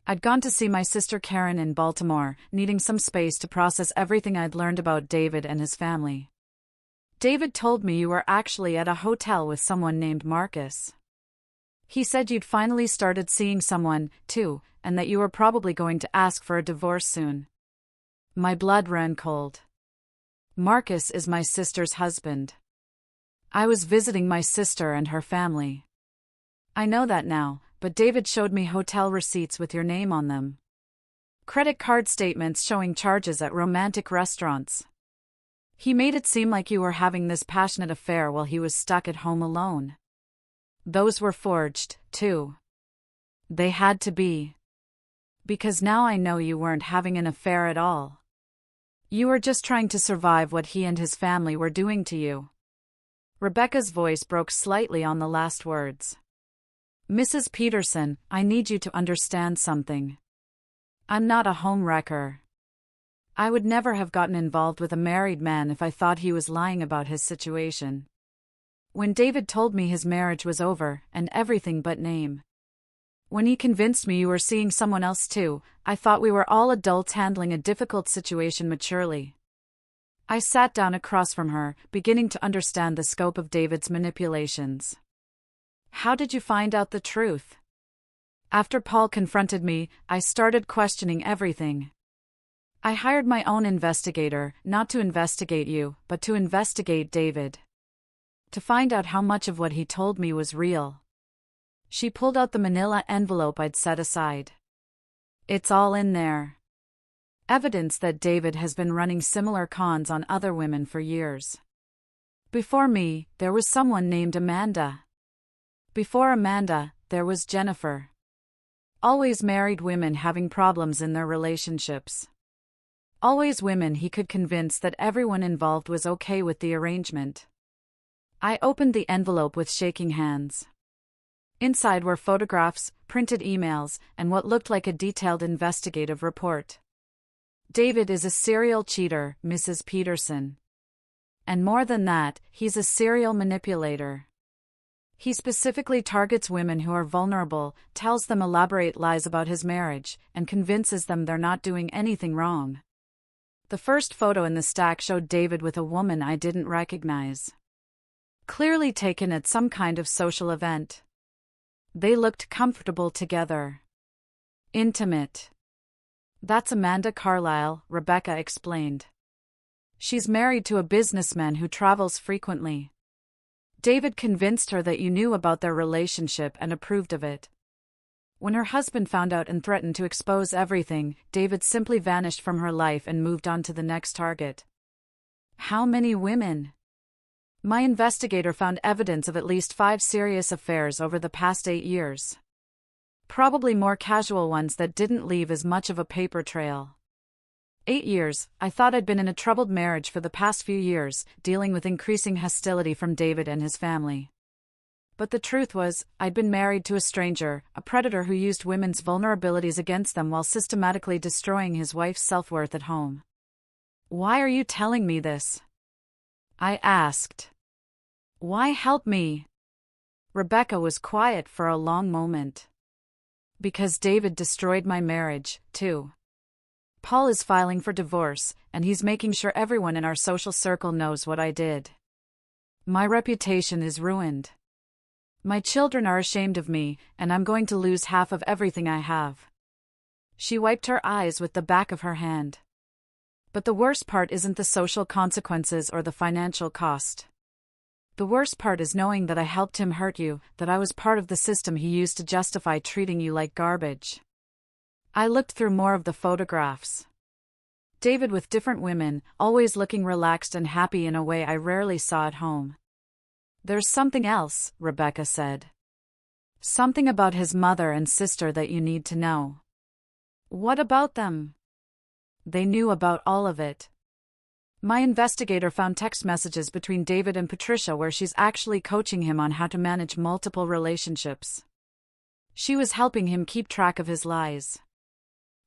I'd gone to see my sister Karen in Baltimore, needing some space to process everything I'd learned about David and his family. David told me you were actually at a hotel with someone named Marcus. He said you'd finally started seeing someone, too, and that you were probably going to ask for a divorce soon. My blood ran cold. Marcus is my sister's husband. I was visiting my sister and her family. I know that now, but David showed me hotel receipts with your name on them. Credit card statements showing charges at romantic restaurants. He made it seem like you were having this passionate affair while he was stuck at home alone. Those were forged, too. They had to be. Because now I know you weren't having an affair at all. You were just trying to survive what he and his family were doing to you. Rebecca's voice broke slightly on the last words. Mrs. Peterson, I need you to understand something. I'm not a homewrecker. I would never have gotten involved with a married man if I thought he was lying about his situation. When David told me his marriage was over, and everything but name. When he convinced me you were seeing someone else too, I thought we were all adults handling a difficult situation maturely. I sat down across from her, beginning to understand the scope of David's manipulations. How did you find out the truth? After Paul confronted me, I started questioning everything. I hired my own investigator, not to investigate you, but to investigate David. To find out how much of what he told me was real. She pulled out the manila envelope I'd set aside. It's all in there. Evidence that David has been running similar cons on other women for years. Before me, there was someone named Amanda. Before Amanda, there was Jennifer. Always married women having problems in their relationships. Always women he could convince that everyone involved was okay with the arrangement. I opened the envelope with shaking hands. Inside were photographs, printed emails, and what looked like a detailed investigative report. David is a serial cheater, Mrs. Peterson. And more than that, he's a serial manipulator. He specifically targets women who are vulnerable, tells them elaborate lies about his marriage, and convinces them they're not doing anything wrong. The first photo in the stack showed David with a woman I didn't recognize. Clearly taken at some kind of social event. They looked comfortable together. Intimate. That's Amanda Carlisle, Rebecca explained. She's married to a businessman who travels frequently. David convinced her that you knew about their relationship and approved of it. When her husband found out and threatened to expose everything, David simply vanished from her life and moved on to the next target. How many women? My investigator found evidence of at least 5 serious affairs over the past 8 years. Probably more casual ones that didn't leave as much of a paper trail. 8 years. I thought I'd been in a troubled marriage for the past few years, dealing with increasing hostility from David and his family. But the truth was, I'd been married to a stranger, a predator who used women's vulnerabilities against them while systematically destroying his wife's self-worth at home. Why are you telling me this? I asked. Why help me? Rebecca was quiet for a long moment. Because David destroyed my marriage, too. Paul is filing for divorce, and he's making sure everyone in our social circle knows what I did. My reputation is ruined. My children are ashamed of me, and I'm going to lose half of everything I have. She wiped her eyes with the back of her hand. But the worst part isn't the social consequences or the financial cost. The worst part is knowing that I helped him hurt you, that I was part of the system he used to justify treating you like garbage. I looked through more of the photographs. David with different women, always looking relaxed and happy in a way I rarely saw at home. There's something else, Rebecca said. Something about his mother and sister that you need to know. What about them? They knew about all of it. My investigator found text messages between David and Patricia where she's actually coaching him on how to manage multiple relationships. She was helping him keep track of his lies.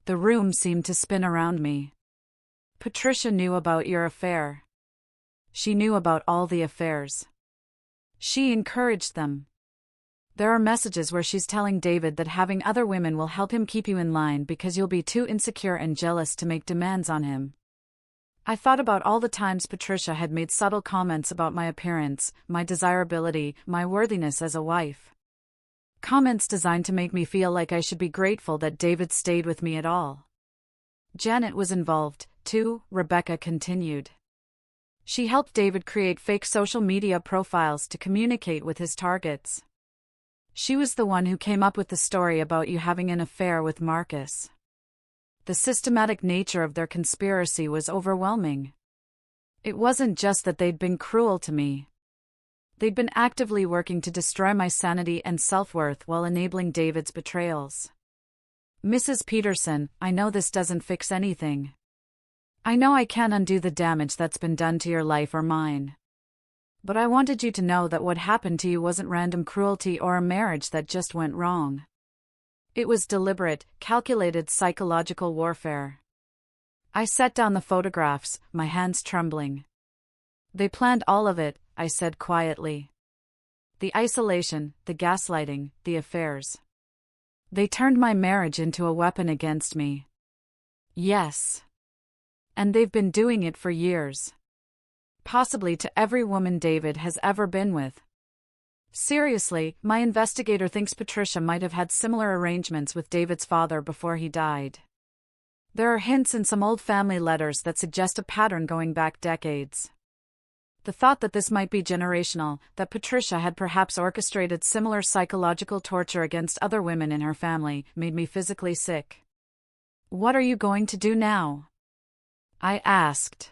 The room seemed to spin around me. Patricia knew about your affair. She knew about all the affairs. She encouraged them. There are messages where she's telling David that having other women will help him keep you in line because you'll be too insecure and jealous to make demands on him. I thought about all the times Patricia had made subtle comments about my appearance, my desirability, my worthiness as a wife. Comments designed to make me feel like I should be grateful that David stayed with me at all. Janet was involved, too, Rebecca continued. She helped David create fake social media profiles to communicate with his targets. She was the one who came up with the story about you having an affair with Marcus. The systematic nature of their conspiracy was overwhelming. It wasn't just that they'd been cruel to me. They'd been actively working to destroy my sanity and self-worth while enabling David's betrayals. Mrs. Peterson, I know this doesn't fix anything. I know I can't undo the damage that's been done to your life or mine. But I wanted you to know that what happened to you wasn't random cruelty or a marriage that just went wrong. It was deliberate, calculated psychological warfare. I set down the photographs, my hands trembling. They planned all of it, I said quietly. The isolation, the gaslighting, the affairs. They turned my marriage into a weapon against me. Yes. And they've been doing it for years. Possibly to every woman David has ever been with. Seriously, my investigator thinks Patricia might have had similar arrangements with David's father before he died. There are hints in some old family letters that suggest a pattern going back decades. The thought that this might be generational, that Patricia had perhaps orchestrated similar psychological torture against other women in her family, made me physically sick. What are you going to do now? I asked.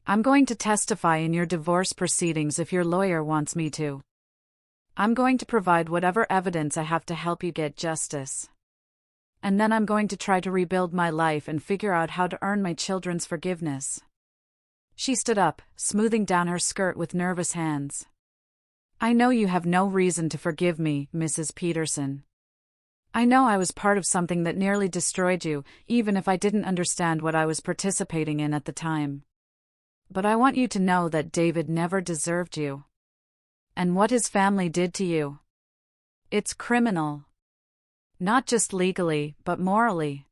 I'm going to testify in your divorce proceedings if your lawyer wants me to. I'm going to provide whatever evidence I have to help you get justice. And then I'm going to try to rebuild my life and figure out how to earn my children's forgiveness. She stood up, smoothing down her skirt with nervous hands. I know you have no reason to forgive me, Mrs. Peterson. I know I was part of something that nearly destroyed you, even if I didn't understand what I was participating in at the time. But I want you to know that David never deserved you. And what his family did to you. It's criminal. Not just legally, but morally.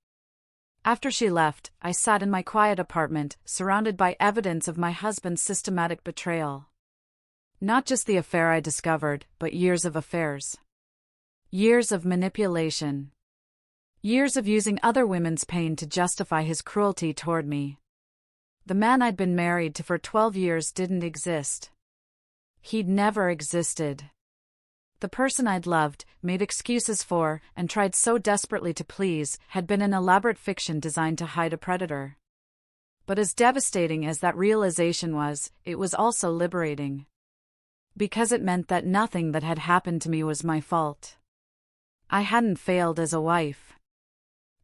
After she left, I sat in my quiet apartment, surrounded by evidence of my husband's systematic betrayal. Not just the affair I discovered, but years of affairs. Years of manipulation. Years of using other women's pain to justify his cruelty toward me. The man I'd been married to for 12 years didn't exist. He'd never existed. The person I'd loved, made excuses for, and tried so desperately to please, had been an elaborate fiction designed to hide a predator. But as devastating as that realization was, it was also liberating. Because it meant that nothing that had happened to me was my fault. I hadn't failed as a wife.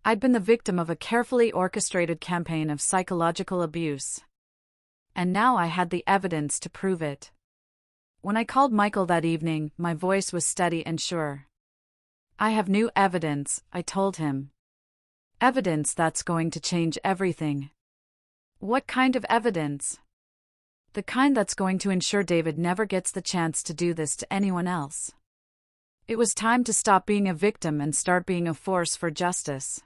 I'd been the victim of a carefully orchestrated campaign of psychological abuse. And now I had the evidence to prove it. When I called Michael that evening, my voice was steady and sure. I have new evidence, I told him. Evidence that's going to change everything. What kind of evidence? The kind that's going to ensure David never gets the chance to do this to anyone else. It was time to stop being a victim and start being a force for justice.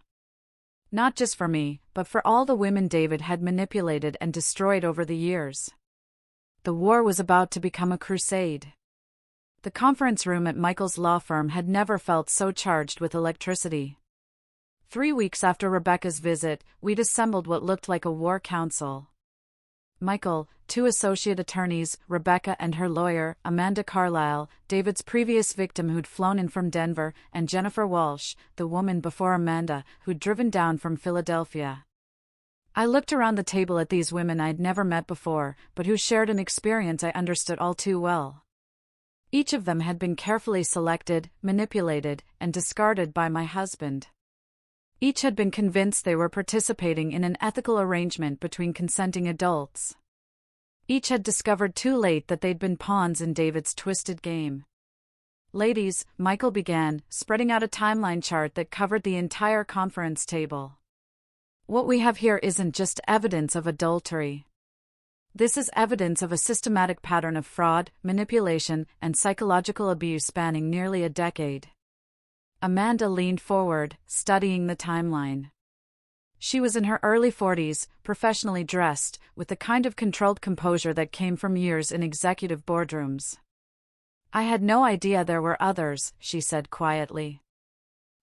Not just for me, but for all the women David had manipulated and destroyed over the years. The war was about to become a crusade. The conference room at Michael's law firm had never felt so charged with electricity. 3 weeks after Rebecca's visit, we'd assembled what looked like a war council. Michael, 2 associate attorneys, Rebecca and her lawyer, Amanda Carlisle, David's previous victim who'd flown in from Denver, and Jennifer Walsh, the woman before Amanda, who'd driven down from Philadelphia. I looked around the table at these women I'd never met before, but who shared an experience I understood all too well. Each of them had been carefully selected, manipulated, and discarded by my husband. Each had been convinced they were participating in an ethical arrangement between consenting adults. Each had discovered too late that they'd been pawns in David's twisted game. Ladies, Michael began, spreading out a timeline chart that covered the entire conference table. What we have here isn't just evidence of adultery. This is evidence of a systematic pattern of fraud, manipulation, and psychological abuse spanning nearly a decade. Amanda leaned forward, studying the timeline. She was in her early 40s, professionally dressed, with the kind of controlled composure that came from years in executive boardrooms. I had no idea there were others, she said quietly.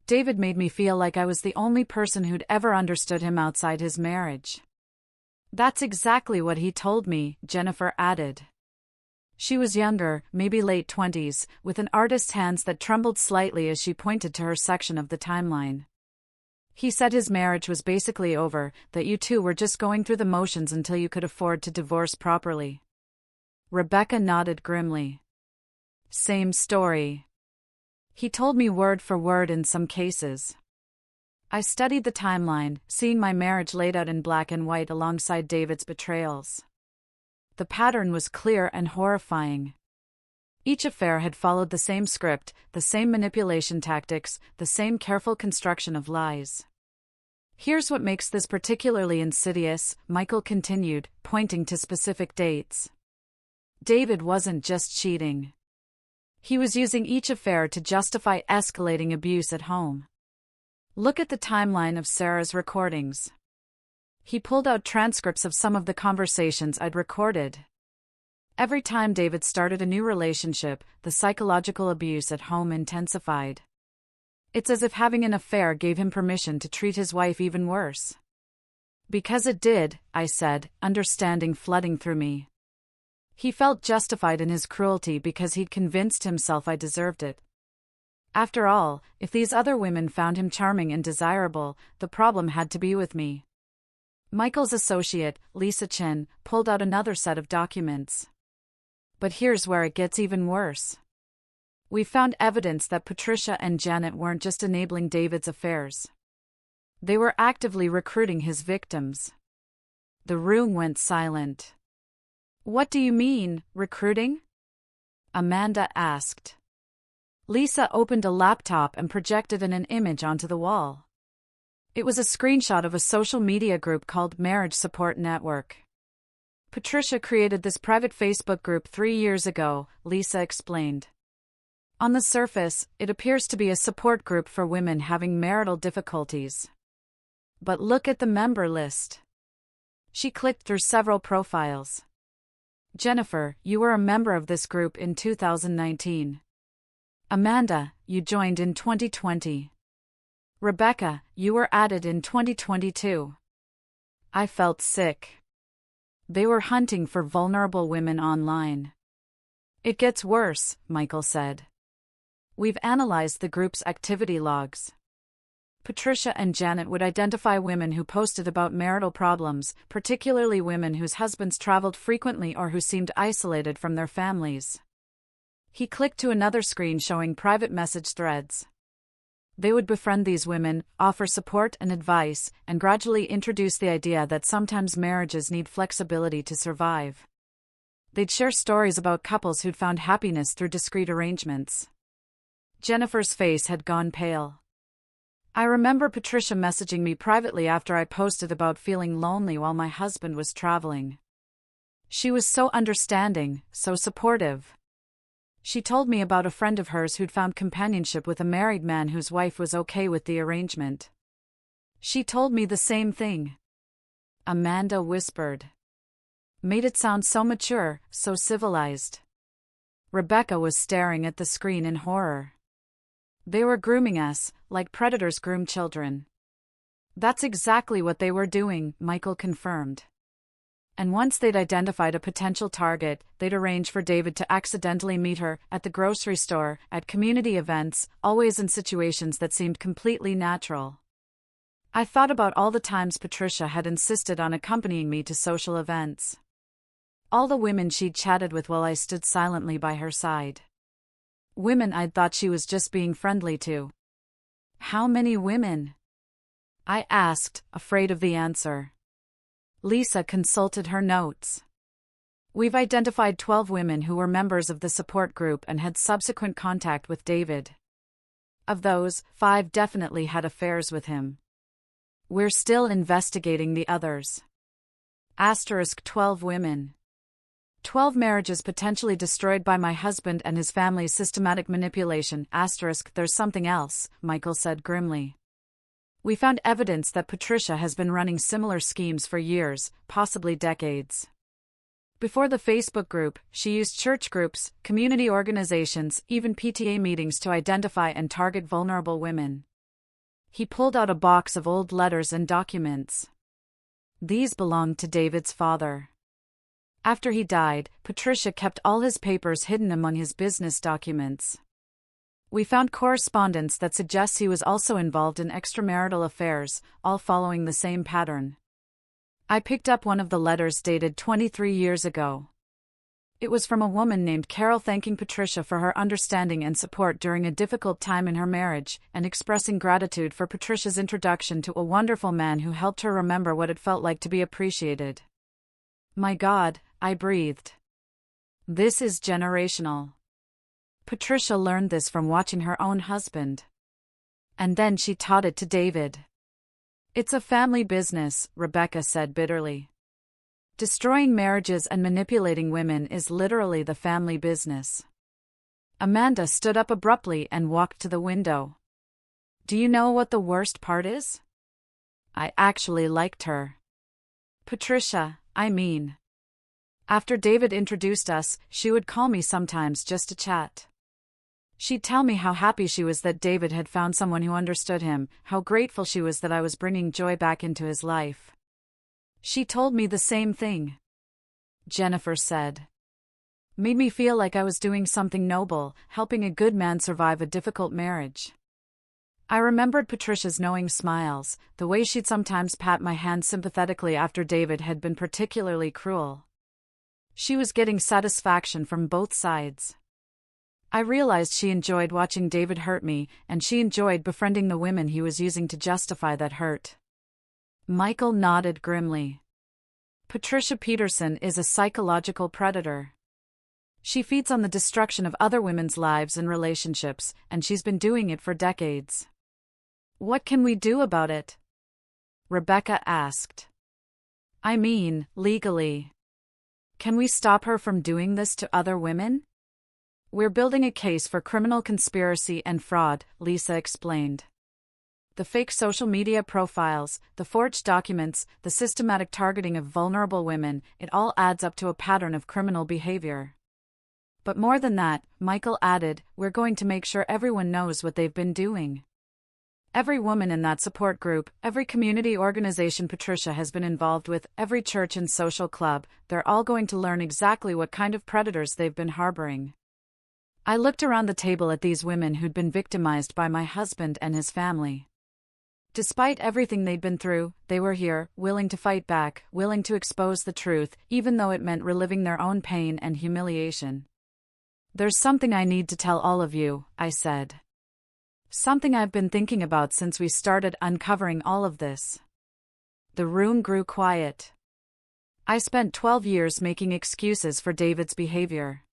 David made me feel like I was the only person who'd ever understood him outside his marriage. That's exactly what he told me, Jennifer added. She was younger, maybe late 20s, with an artist's hands that trembled slightly as she pointed to her section of the timeline. He said his marriage was basically over, that you two were just going through the motions until you could afford to divorce properly. Rebecca nodded grimly. Same story. He told me word for word in some cases. I studied the timeline, seeing my marriage laid out in black and white alongside David's betrayals. The pattern was clear and horrifying. Each affair had followed the same script, the same manipulation tactics, the same careful construction of lies. Here's what makes this particularly insidious, Michael continued, pointing to specific dates. David wasn't just cheating. He was using each affair to justify escalating abuse at home. Look at the timeline of Sarah's recordings. He pulled out transcripts of some of the conversations I'd recorded. Every time David started a new relationship, the psychological abuse at home intensified. It's as if having an affair gave him permission to treat his wife even worse. Because it did, I said, understanding flooding through me. He felt justified in his cruelty because he'd convinced himself I deserved it. After all, if these other women found him charming and desirable, the problem had to be with me. Michael's associate, Lisa Chen, pulled out another set of documents. But here's where it gets even worse. We found evidence that Patricia and Janet weren't just enabling David's affairs. They were actively recruiting his victims. The room went silent. What do you mean, recruiting? Amanda asked. Lisa opened a laptop and projected an image onto the wall. It was a screenshot of a social media group called Marriage Support Network. Patricia created this private Facebook group 3 years ago, Lisa explained. On the surface, it appears to be a support group for women having marital difficulties. But look at the member list. She clicked through several profiles. Jennifer, you were a member of this group in 2019. Amanda, you joined in 2020. Rebecca, you were added in 2022. I felt sick. They were hunting for vulnerable women online. It gets worse, Michael said. We've analyzed the group's activity logs. Patricia and Janet would identify women who posted about marital problems, particularly women whose husbands traveled frequently or who seemed isolated from their families. He clicked to another screen showing private message threads. They would befriend these women, offer support and advice, and gradually introduce the idea that sometimes marriages need flexibility to survive. They'd share stories about couples who'd found happiness through discreet arrangements. Jennifer's face had gone pale. I remember Patricia messaging me privately after I posted about feeling lonely while my husband was traveling. She was so understanding, so supportive. She told me about a friend of hers who'd found companionship with a married man whose wife was okay with the arrangement. She told me the same thing. Amanda whispered. Made it sound so mature, so civilized. Rebecca was staring at the screen in horror. They were grooming us, like predators groom children. That's exactly what they were doing, Michael confirmed. And once they'd identified a potential target, they'd arrange for David to accidentally meet her, at the grocery store, at community events, always in situations that seemed completely natural. I thought about all the times Patricia had insisted on accompanying me to social events. All the women she'd chatted with while I stood silently by her side. Women I'd thought she was just being friendly to. How many women? I asked, afraid of the answer. Lisa consulted her notes. We've identified 12 women who were members of the support group and had subsequent contact with David. Of those, 5 definitely had affairs with him. We're still investigating the others. * 12 women. 12 marriages potentially destroyed by my husband and his family's systematic manipulation. * There's something else, Michael said grimly. We found evidence that Patricia has been running similar schemes for years, possibly decades. Before the Facebook group, she used church groups, community organizations, even PTA meetings to identify and target vulnerable women. He pulled out a box of old letters and documents. These belonged to David's father. After he died, Patricia kept all his papers hidden among his business documents. We found correspondence that suggests he was also involved in extramarital affairs, all following the same pattern. I picked up one of the letters dated 23 years ago. It was from a woman named Carol thanking Patricia for her understanding and support during a difficult time in her marriage, and expressing gratitude for Patricia's introduction to a wonderful man who helped her remember what it felt like to be appreciated. My God, I breathed. This is generational. Patricia learned this from watching her own husband. And then she taught it to David. It's a family business, Rebecca said bitterly. Destroying marriages and manipulating women is literally the family business. Amanda stood up abruptly and walked to the window. Do you know what the worst part is? I actually liked her. Patricia, I mean. After David introduced us, she would call me sometimes just to chat. She'd tell me how happy she was that David had found someone who understood him, how grateful she was that I was bringing joy back into his life. She told me the same thing. Jennifer said. Made me feel like I was doing something noble, helping a good man survive a difficult marriage. I remembered Patricia's knowing smiles, the way she'd sometimes pat my hand sympathetically after David had been particularly cruel. She was getting satisfaction from both sides. I realized she enjoyed watching David hurt me, and she enjoyed befriending the women he was using to justify that hurt. Michael nodded grimly. Patricia Peterson is a psychological predator. She feeds on the destruction of other women's lives and relationships, and she's been doing it for decades. What can we do about it? Rebecca asked. I mean, legally. Can we stop her from doing this to other women? We're building a case for criminal conspiracy and fraud, Lisa explained. The fake social media profiles, the forged documents, the systematic targeting of vulnerable women, it all adds up to a pattern of criminal behavior. But more than that, Michael added, we're going to make sure everyone knows what they've been doing. Every woman in that support group, every community organization Patricia has been involved with, every church and social club, they're all going to learn exactly what kind of predators they've been harboring. I looked around the table at these women who'd been victimized by my husband and his family. Despite everything they'd been through, they were here, willing to fight back, willing to expose the truth, even though it meant reliving their own pain and humiliation. "There's something I need to tell all of you," I said. "Something I've been thinking about since we started uncovering all of this." The room grew quiet. I spent 12 years making excuses for David's behavior.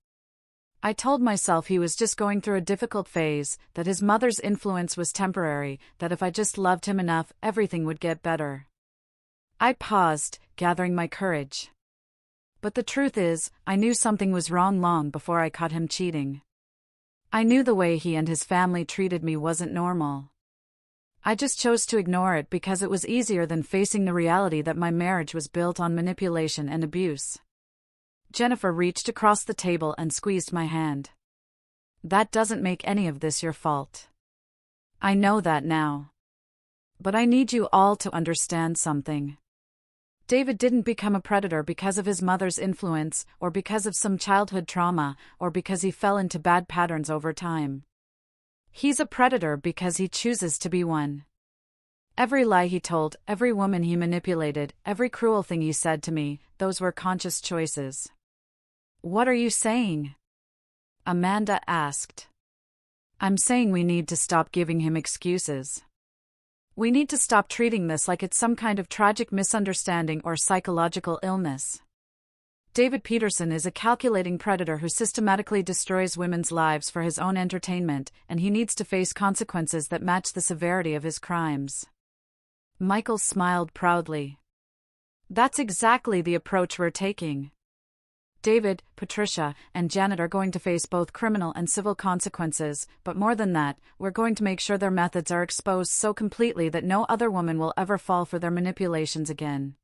I told myself he was just going through a difficult phase, that his mother's influence was temporary, that if I just loved him enough, everything would get better. I paused, gathering my courage. But the truth is, I knew something was wrong long before I caught him cheating. I knew the way he and his family treated me wasn't normal. I just chose to ignore it because it was easier than facing the reality that my marriage was built on manipulation and abuse. Jennifer reached across the table and squeezed my hand. "That doesn't make any of this your fault. I know that now. But I need you all to understand something. David didn't become a predator because of his mother's influence, or because of some childhood trauma, or because he fell into bad patterns over time. He's a predator because he chooses to be one. Every lie he told, every woman he manipulated, every cruel thing he said to me, those were conscious choices." "What are you saying?" Amanda asked. "I'm saying we need to stop giving him excuses. We need to stop treating this like it's some kind of tragic misunderstanding or psychological illness. David Peterson is a calculating predator who systematically destroys women's lives for his own entertainment, and he needs to face consequences that match the severity of his crimes." Michael smiled proudly. "That's exactly the approach we're taking. David, Patricia, and Janet are going to face both criminal and civil consequences, but more than that, we're going to make sure their methods are exposed so completely that no other woman will ever fall for their manipulations again."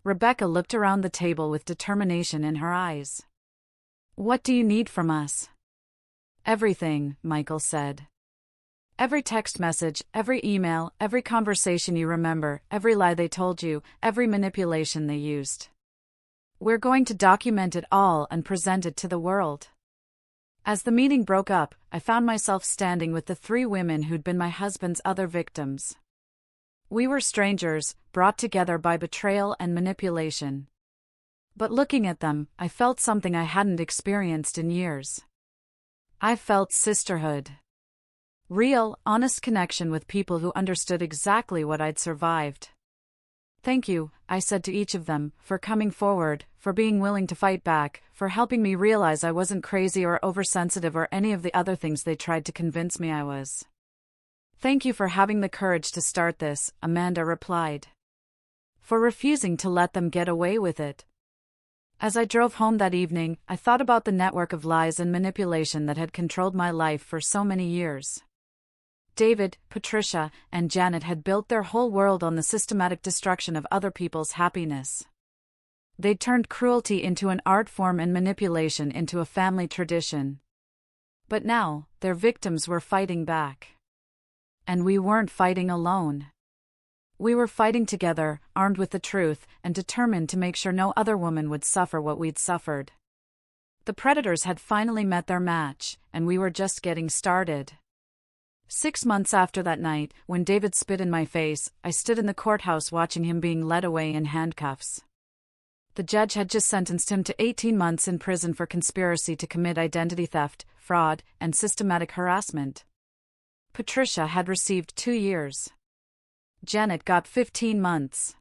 Rebecca looked around the table with determination in her eyes. "What do you need from us?" "Everything," Michael said. "Every text message, every email, every conversation you remember, every lie they told you, every manipulation they used. We're going to document it all and present it to the world." As the meeting broke up, I found myself standing with the 3 women who'd been my husband's other victims. We were strangers, brought together by betrayal and manipulation. But looking at them, I felt something I hadn't experienced in years. I felt sisterhood. Real, honest connection with people who understood exactly what I'd survived. "Thank you," I said to each of them, "for coming forward, for being willing to fight back, for helping me realize I wasn't crazy or oversensitive or any of the other things they tried to convince me I was." "Thank you for having the courage to start this," Amanda replied. "For refusing to let them get away with it." As I drove home that evening, I thought about the network of lies and manipulation that had controlled my life for so many years. David, Patricia, and Janet had built their whole world on the systematic destruction of other people's happiness. They'd turned cruelty into an art form and manipulation into a family tradition. But now, their victims were fighting back. And we weren't fighting alone. We were fighting together, armed with the truth, and determined to make sure no other woman would suffer what we'd suffered. The predators had finally met their match, and we were just getting started. 6 months after that night, when David spit in my face, I stood in the courthouse watching him being led away in handcuffs. The judge had just sentenced him to 18 months in prison for conspiracy to commit identity theft, fraud, and systematic harassment. Patricia had received 2 years. Janet got 15 months.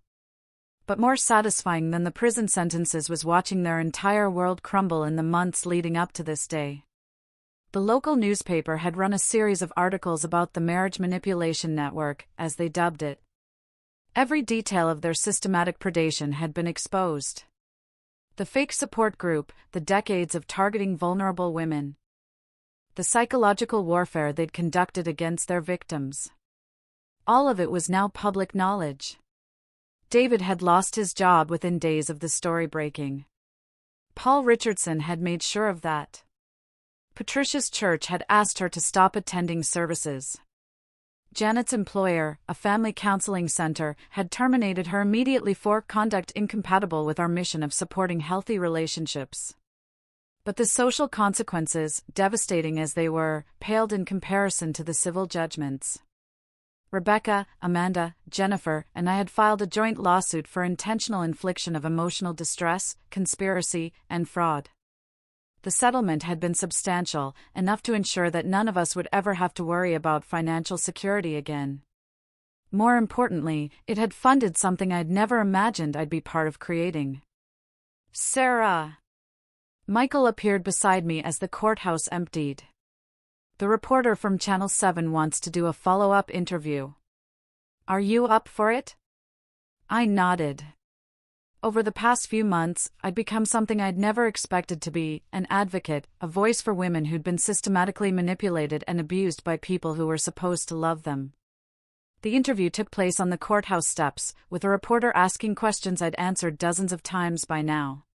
But more satisfying than the prison sentences was watching their entire world crumble in the months leading up to this day. The local newspaper had run a series of articles about the marriage manipulation network, as they dubbed it. Every detail of their systematic predation had been exposed. The fake support group, the decades of targeting vulnerable women, the psychological warfare they'd conducted against their victims. All of it was now public knowledge. David had lost his job within days of the story breaking. Paul Richardson had made sure of that. Patricia's church had asked her to stop attending services. Janet's employer, a family counseling center, had terminated her immediately for conduct incompatible with our mission of supporting healthy relationships. But the social consequences, devastating as they were, paled in comparison to the civil judgments. Rebecca, Amanda, Jennifer, and I had filed a joint lawsuit for intentional infliction of emotional distress, conspiracy, and fraud. The settlement had been substantial, enough to ensure that none of us would ever have to worry about financial security again. More importantly, it had funded something I'd never imagined I'd be part of creating. Sarah! Michael appeared beside me as the courthouse emptied. The reporter from Channel 7 wants to do a follow-up interview. Are you up for it? I nodded. Over the past few months, I'd become something I'd never expected to be, an advocate, a voice for women who'd been systematically manipulated and abused by people who were supposed to love them. The interview took place on the courthouse steps, with a reporter asking questions I'd answered dozens of times by now.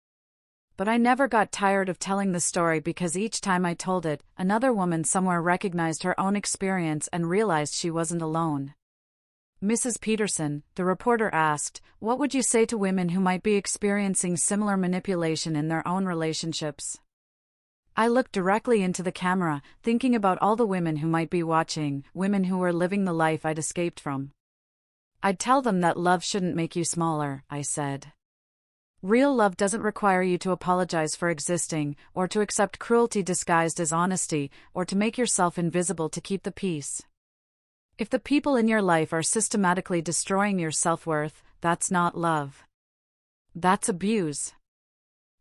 But I never got tired of telling the story because each time I told it, another woman somewhere recognized her own experience and realized she wasn't alone. Mrs. Peterson, the reporter asked, what would you say to women who might be experiencing similar manipulation in their own relationships? I looked directly into the camera, thinking about all the women who might be watching, women who were living the life I'd escaped from. I'd tell them that love shouldn't make you smaller, I said. Real love doesn't require you to apologize for existing, or to accept cruelty disguised as honesty, or to make yourself invisible to keep the peace. If the people in your life are systematically destroying your self-worth, that's not love. That's abuse.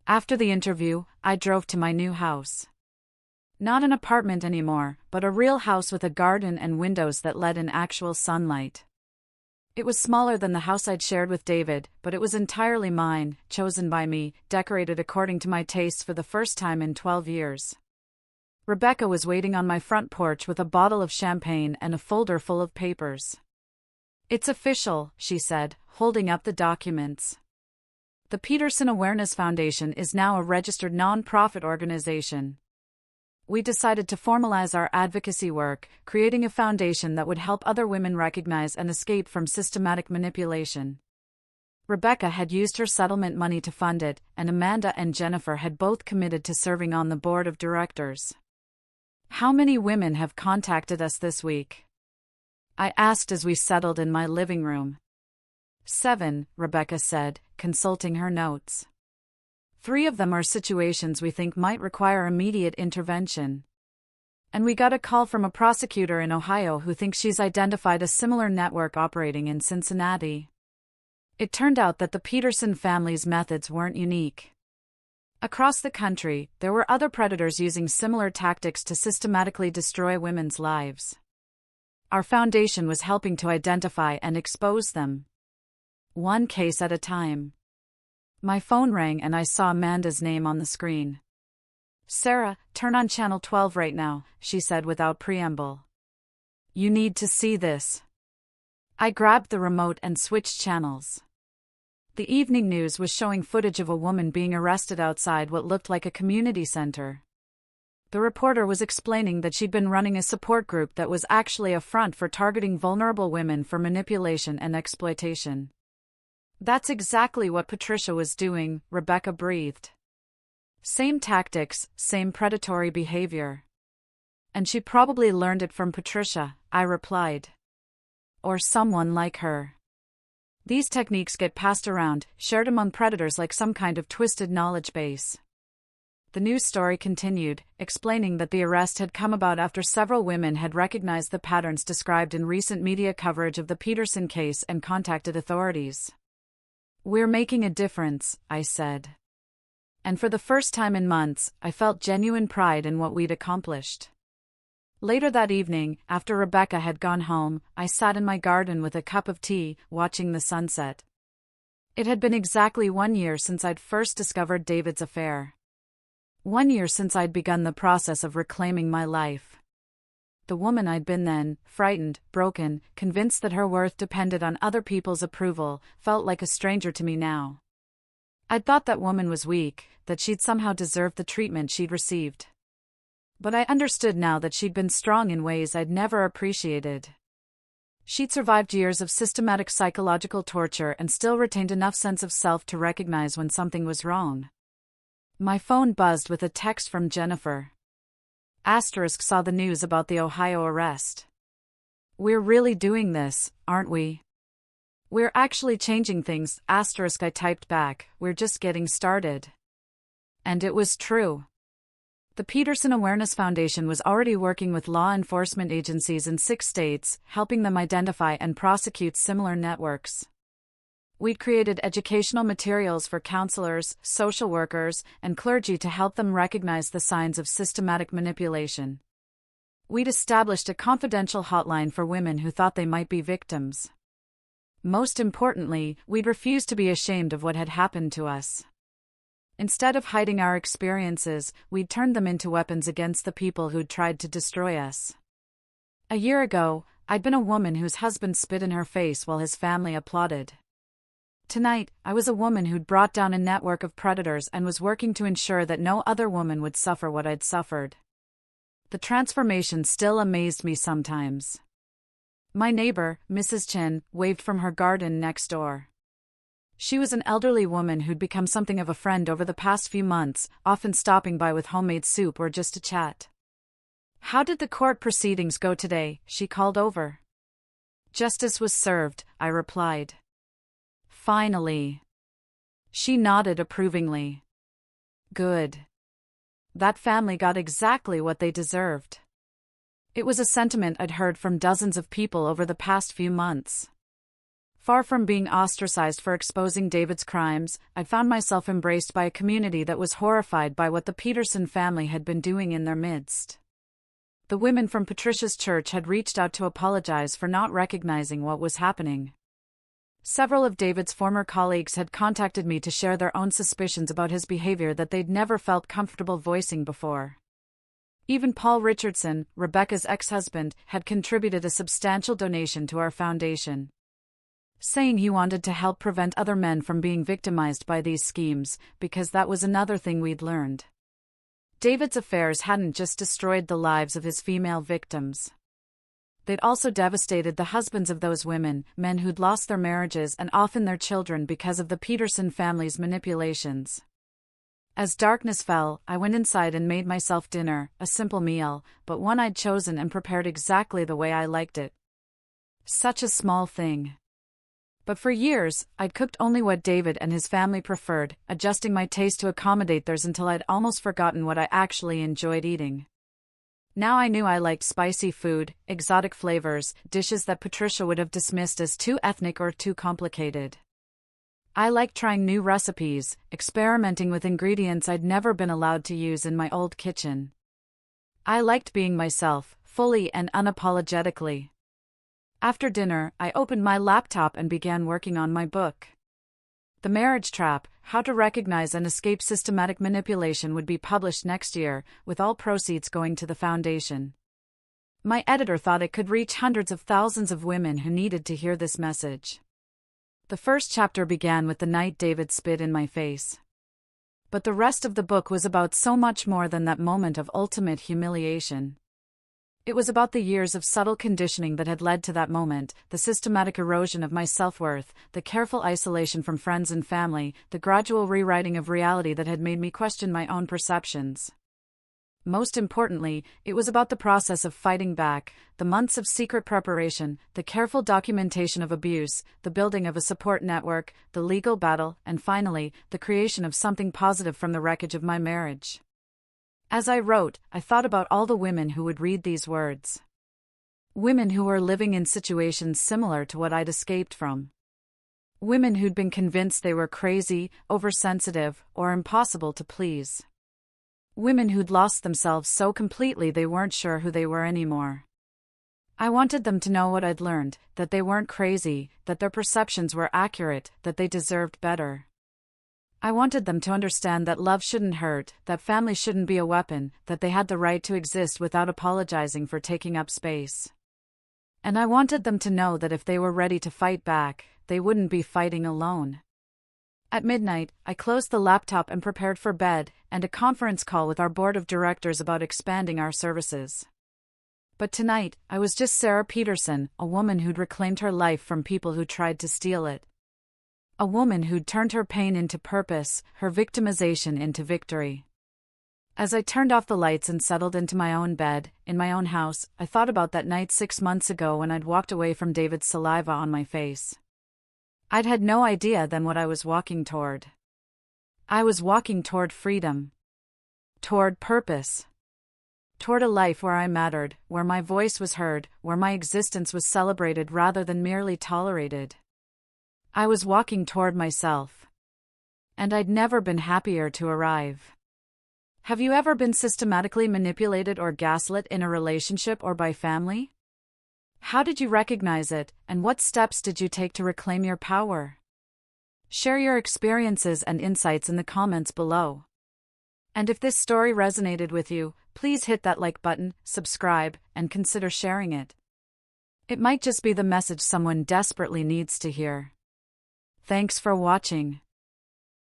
After the interview, I drove to my new house. Not an apartment anymore, but a real house with a garden and windows that let in actual sunlight. It was smaller than the house I'd shared with David, but it was entirely mine, chosen by me, decorated according to my tastes for the first time in 12 years. Rebecca was waiting on my front porch with a bottle of champagne and a folder full of papers. It's official, she said, holding up the documents. The Peterson Awareness Foundation is now a registered non-profit organization. We decided to formalize our advocacy work, creating a foundation that would help other women recognize and escape from systematic manipulation. Rebecca had used her settlement money to fund it, and Amanda and Jennifer had both committed to serving on the board of directors. How many women have contacted us this week? I asked as we settled in my living room. 7, Rebecca said, consulting her notes. 3 of them are situations we think might require immediate intervention. And we got a call from a prosecutor in Ohio who thinks she's identified a similar network operating in Cincinnati. It turned out that the Peterson family's methods weren't unique. Across the country, there were other predators using similar tactics to systematically destroy women's lives. Our foundation was helping to identify and expose them. One case at a time. My phone rang and I saw Amanda's name on the screen. Sarah, turn on channel 12 right now, she said without preamble. You need to see this. I grabbed the remote and switched channels. The evening news was showing footage of a woman being arrested outside what looked like a community center. The reporter was explaining that she'd been running a support group that was actually a front for targeting vulnerable women for manipulation and exploitation. That's exactly what Patricia was doing, Rebecca breathed. Same tactics, same predatory behavior. And she probably learned it from Patricia, I replied. Or someone like her. These techniques get passed around, shared among predators like some kind of twisted knowledge base. The news story continued, explaining that the arrest had come about after several women had recognized the patterns described in recent media coverage of the Peterson case and contacted authorities. We're making a difference, I said. And for the first time in months, I felt genuine pride in what we'd accomplished. Later that evening, after Rebecca had gone home, I sat in my garden with a cup of tea, watching the sunset. It had been exactly 1 year since I'd first discovered David's affair. 1 year since I'd begun the process of reclaiming my life. The woman I'd been then, frightened, broken, convinced that her worth depended on other people's approval, felt like a stranger to me now. I'd thought that woman was weak, that she'd somehow deserved the treatment she'd received. But I understood now that she'd been strong in ways I'd never appreciated. She'd survived years of systematic psychological torture and still retained enough sense of self to recognize when something was wrong. My phone buzzed with a text from Jennifer. Asterisk saw the news about the Ohio arrest. We're really doing this, aren't we? We're actually changing things, *, I typed back, we're just getting started. And it was true. The Peterson Awareness Foundation was already working with law enforcement agencies in 6 states, helping them identify and prosecute similar networks. We'd created educational materials for counselors, social workers, and clergy to help them recognize the signs of systematic manipulation. We'd established a confidential hotline for women who thought they might be victims. Most importantly, we'd refused to be ashamed of what had happened to us. Instead of hiding our experiences, we'd turned them into weapons against the people who'd tried to destroy us. A year ago, I'd been a woman whose husband spit in her face while his family applauded. Tonight, I was a woman who'd brought down a network of predators and was working to ensure that no other woman would suffer what I'd suffered. The transformation still amazed me sometimes. My neighbor, Mrs. Chin, waved from her garden next door. She was an elderly woman who'd become something of a friend over the past few months, often stopping by with homemade soup or just to chat. "How did the court proceedings go today?" she called over. "Justice was served," I replied. "Finally." She nodded approvingly. "Good. That family got exactly what they deserved." It was a sentiment I'd heard from dozens of people over the past few months. Far from being ostracized for exposing David's crimes, I'd found myself embraced by a community that was horrified by what the Peterson family had been doing in their midst. The women from Patricia's church had reached out to apologize for not recognizing what was happening. Several of David's former colleagues had contacted me to share their own suspicions about his behavior that they'd never felt comfortable voicing before. Even Paul Richardson, Rebecca's ex-husband, had contributed a substantial donation to our foundation, saying he wanted to help prevent other men from being victimized by these schemes, because that was another thing we'd learned. David's affairs hadn't just destroyed the lives of his female victims. They'd also devastated the husbands of those women, men who'd lost their marriages and often their children because of the Peterson family's manipulations. As darkness fell, I went inside and made myself dinner, a simple meal, but one I'd chosen and prepared exactly the way I liked it. Such a small thing. But for years, I'd cooked only what David and his family preferred, adjusting my taste to accommodate theirs until I'd almost forgotten what I actually enjoyed eating. Now I knew I liked spicy food, exotic flavors, dishes that Patricia would have dismissed as too ethnic or too complicated. I liked trying new recipes, experimenting with ingredients I'd never been allowed to use in my old kitchen. I liked being myself, fully and unapologetically. After dinner, I opened my laptop and began working on my book. The Marriage Trap: How to Recognize and Escape Systematic Manipulation would be published next year, with all proceeds going to the foundation. My editor thought it could reach hundreds of thousands of women who needed to hear this message. The first chapter began with the night David spit in my face. But the rest of the book was about so much more than that moment of ultimate humiliation. It was about the years of subtle conditioning that had led to that moment, the systematic erosion of my self-worth, the careful isolation from friends and family, the gradual rewriting of reality that had made me question my own perceptions. Most importantly, it was about the process of fighting back, the months of secret preparation, the careful documentation of abuse, the building of a support network, the legal battle, and finally, the creation of something positive from the wreckage of my marriage. As I wrote, I thought about all the women who would read these words. Women who were living in situations similar to what I'd escaped from. Women who'd been convinced they were crazy, oversensitive, or impossible to please. Women who'd lost themselves so completely they weren't sure who they were anymore. I wanted them to know what I'd learned, that they weren't crazy, that their perceptions were accurate, that they deserved better. I wanted them to understand that love shouldn't hurt, that family shouldn't be a weapon, that they had the right to exist without apologizing for taking up space. And I wanted them to know that if they were ready to fight back, they wouldn't be fighting alone. At midnight, I closed the laptop and prepared for bed, and a conference call with our board of directors about expanding our services. But tonight, I was just Sarah Peterson, a woman who'd reclaimed her life from people who tried to steal it. A woman who'd turned her pain into purpose, her victimization into victory. As I turned off the lights and settled into my own bed, in my own house, I thought about that night 6 months ago when I'd walked away from David's saliva on my face. I'd had no idea then what I was walking toward. I was walking toward freedom. Toward purpose. Toward a life where I mattered, where my voice was heard, where my existence was celebrated rather than merely tolerated. I was walking toward myself. And I'd never been happier to arrive. Have you ever been systematically manipulated or gaslit in a relationship or by family? How did you recognize it, and what steps did you take to reclaim your power? Share your experiences and insights in the comments below. And if this story resonated with you, please hit that like button, subscribe, and consider sharing it. It might just be the message someone desperately needs to hear. Thanks for watching.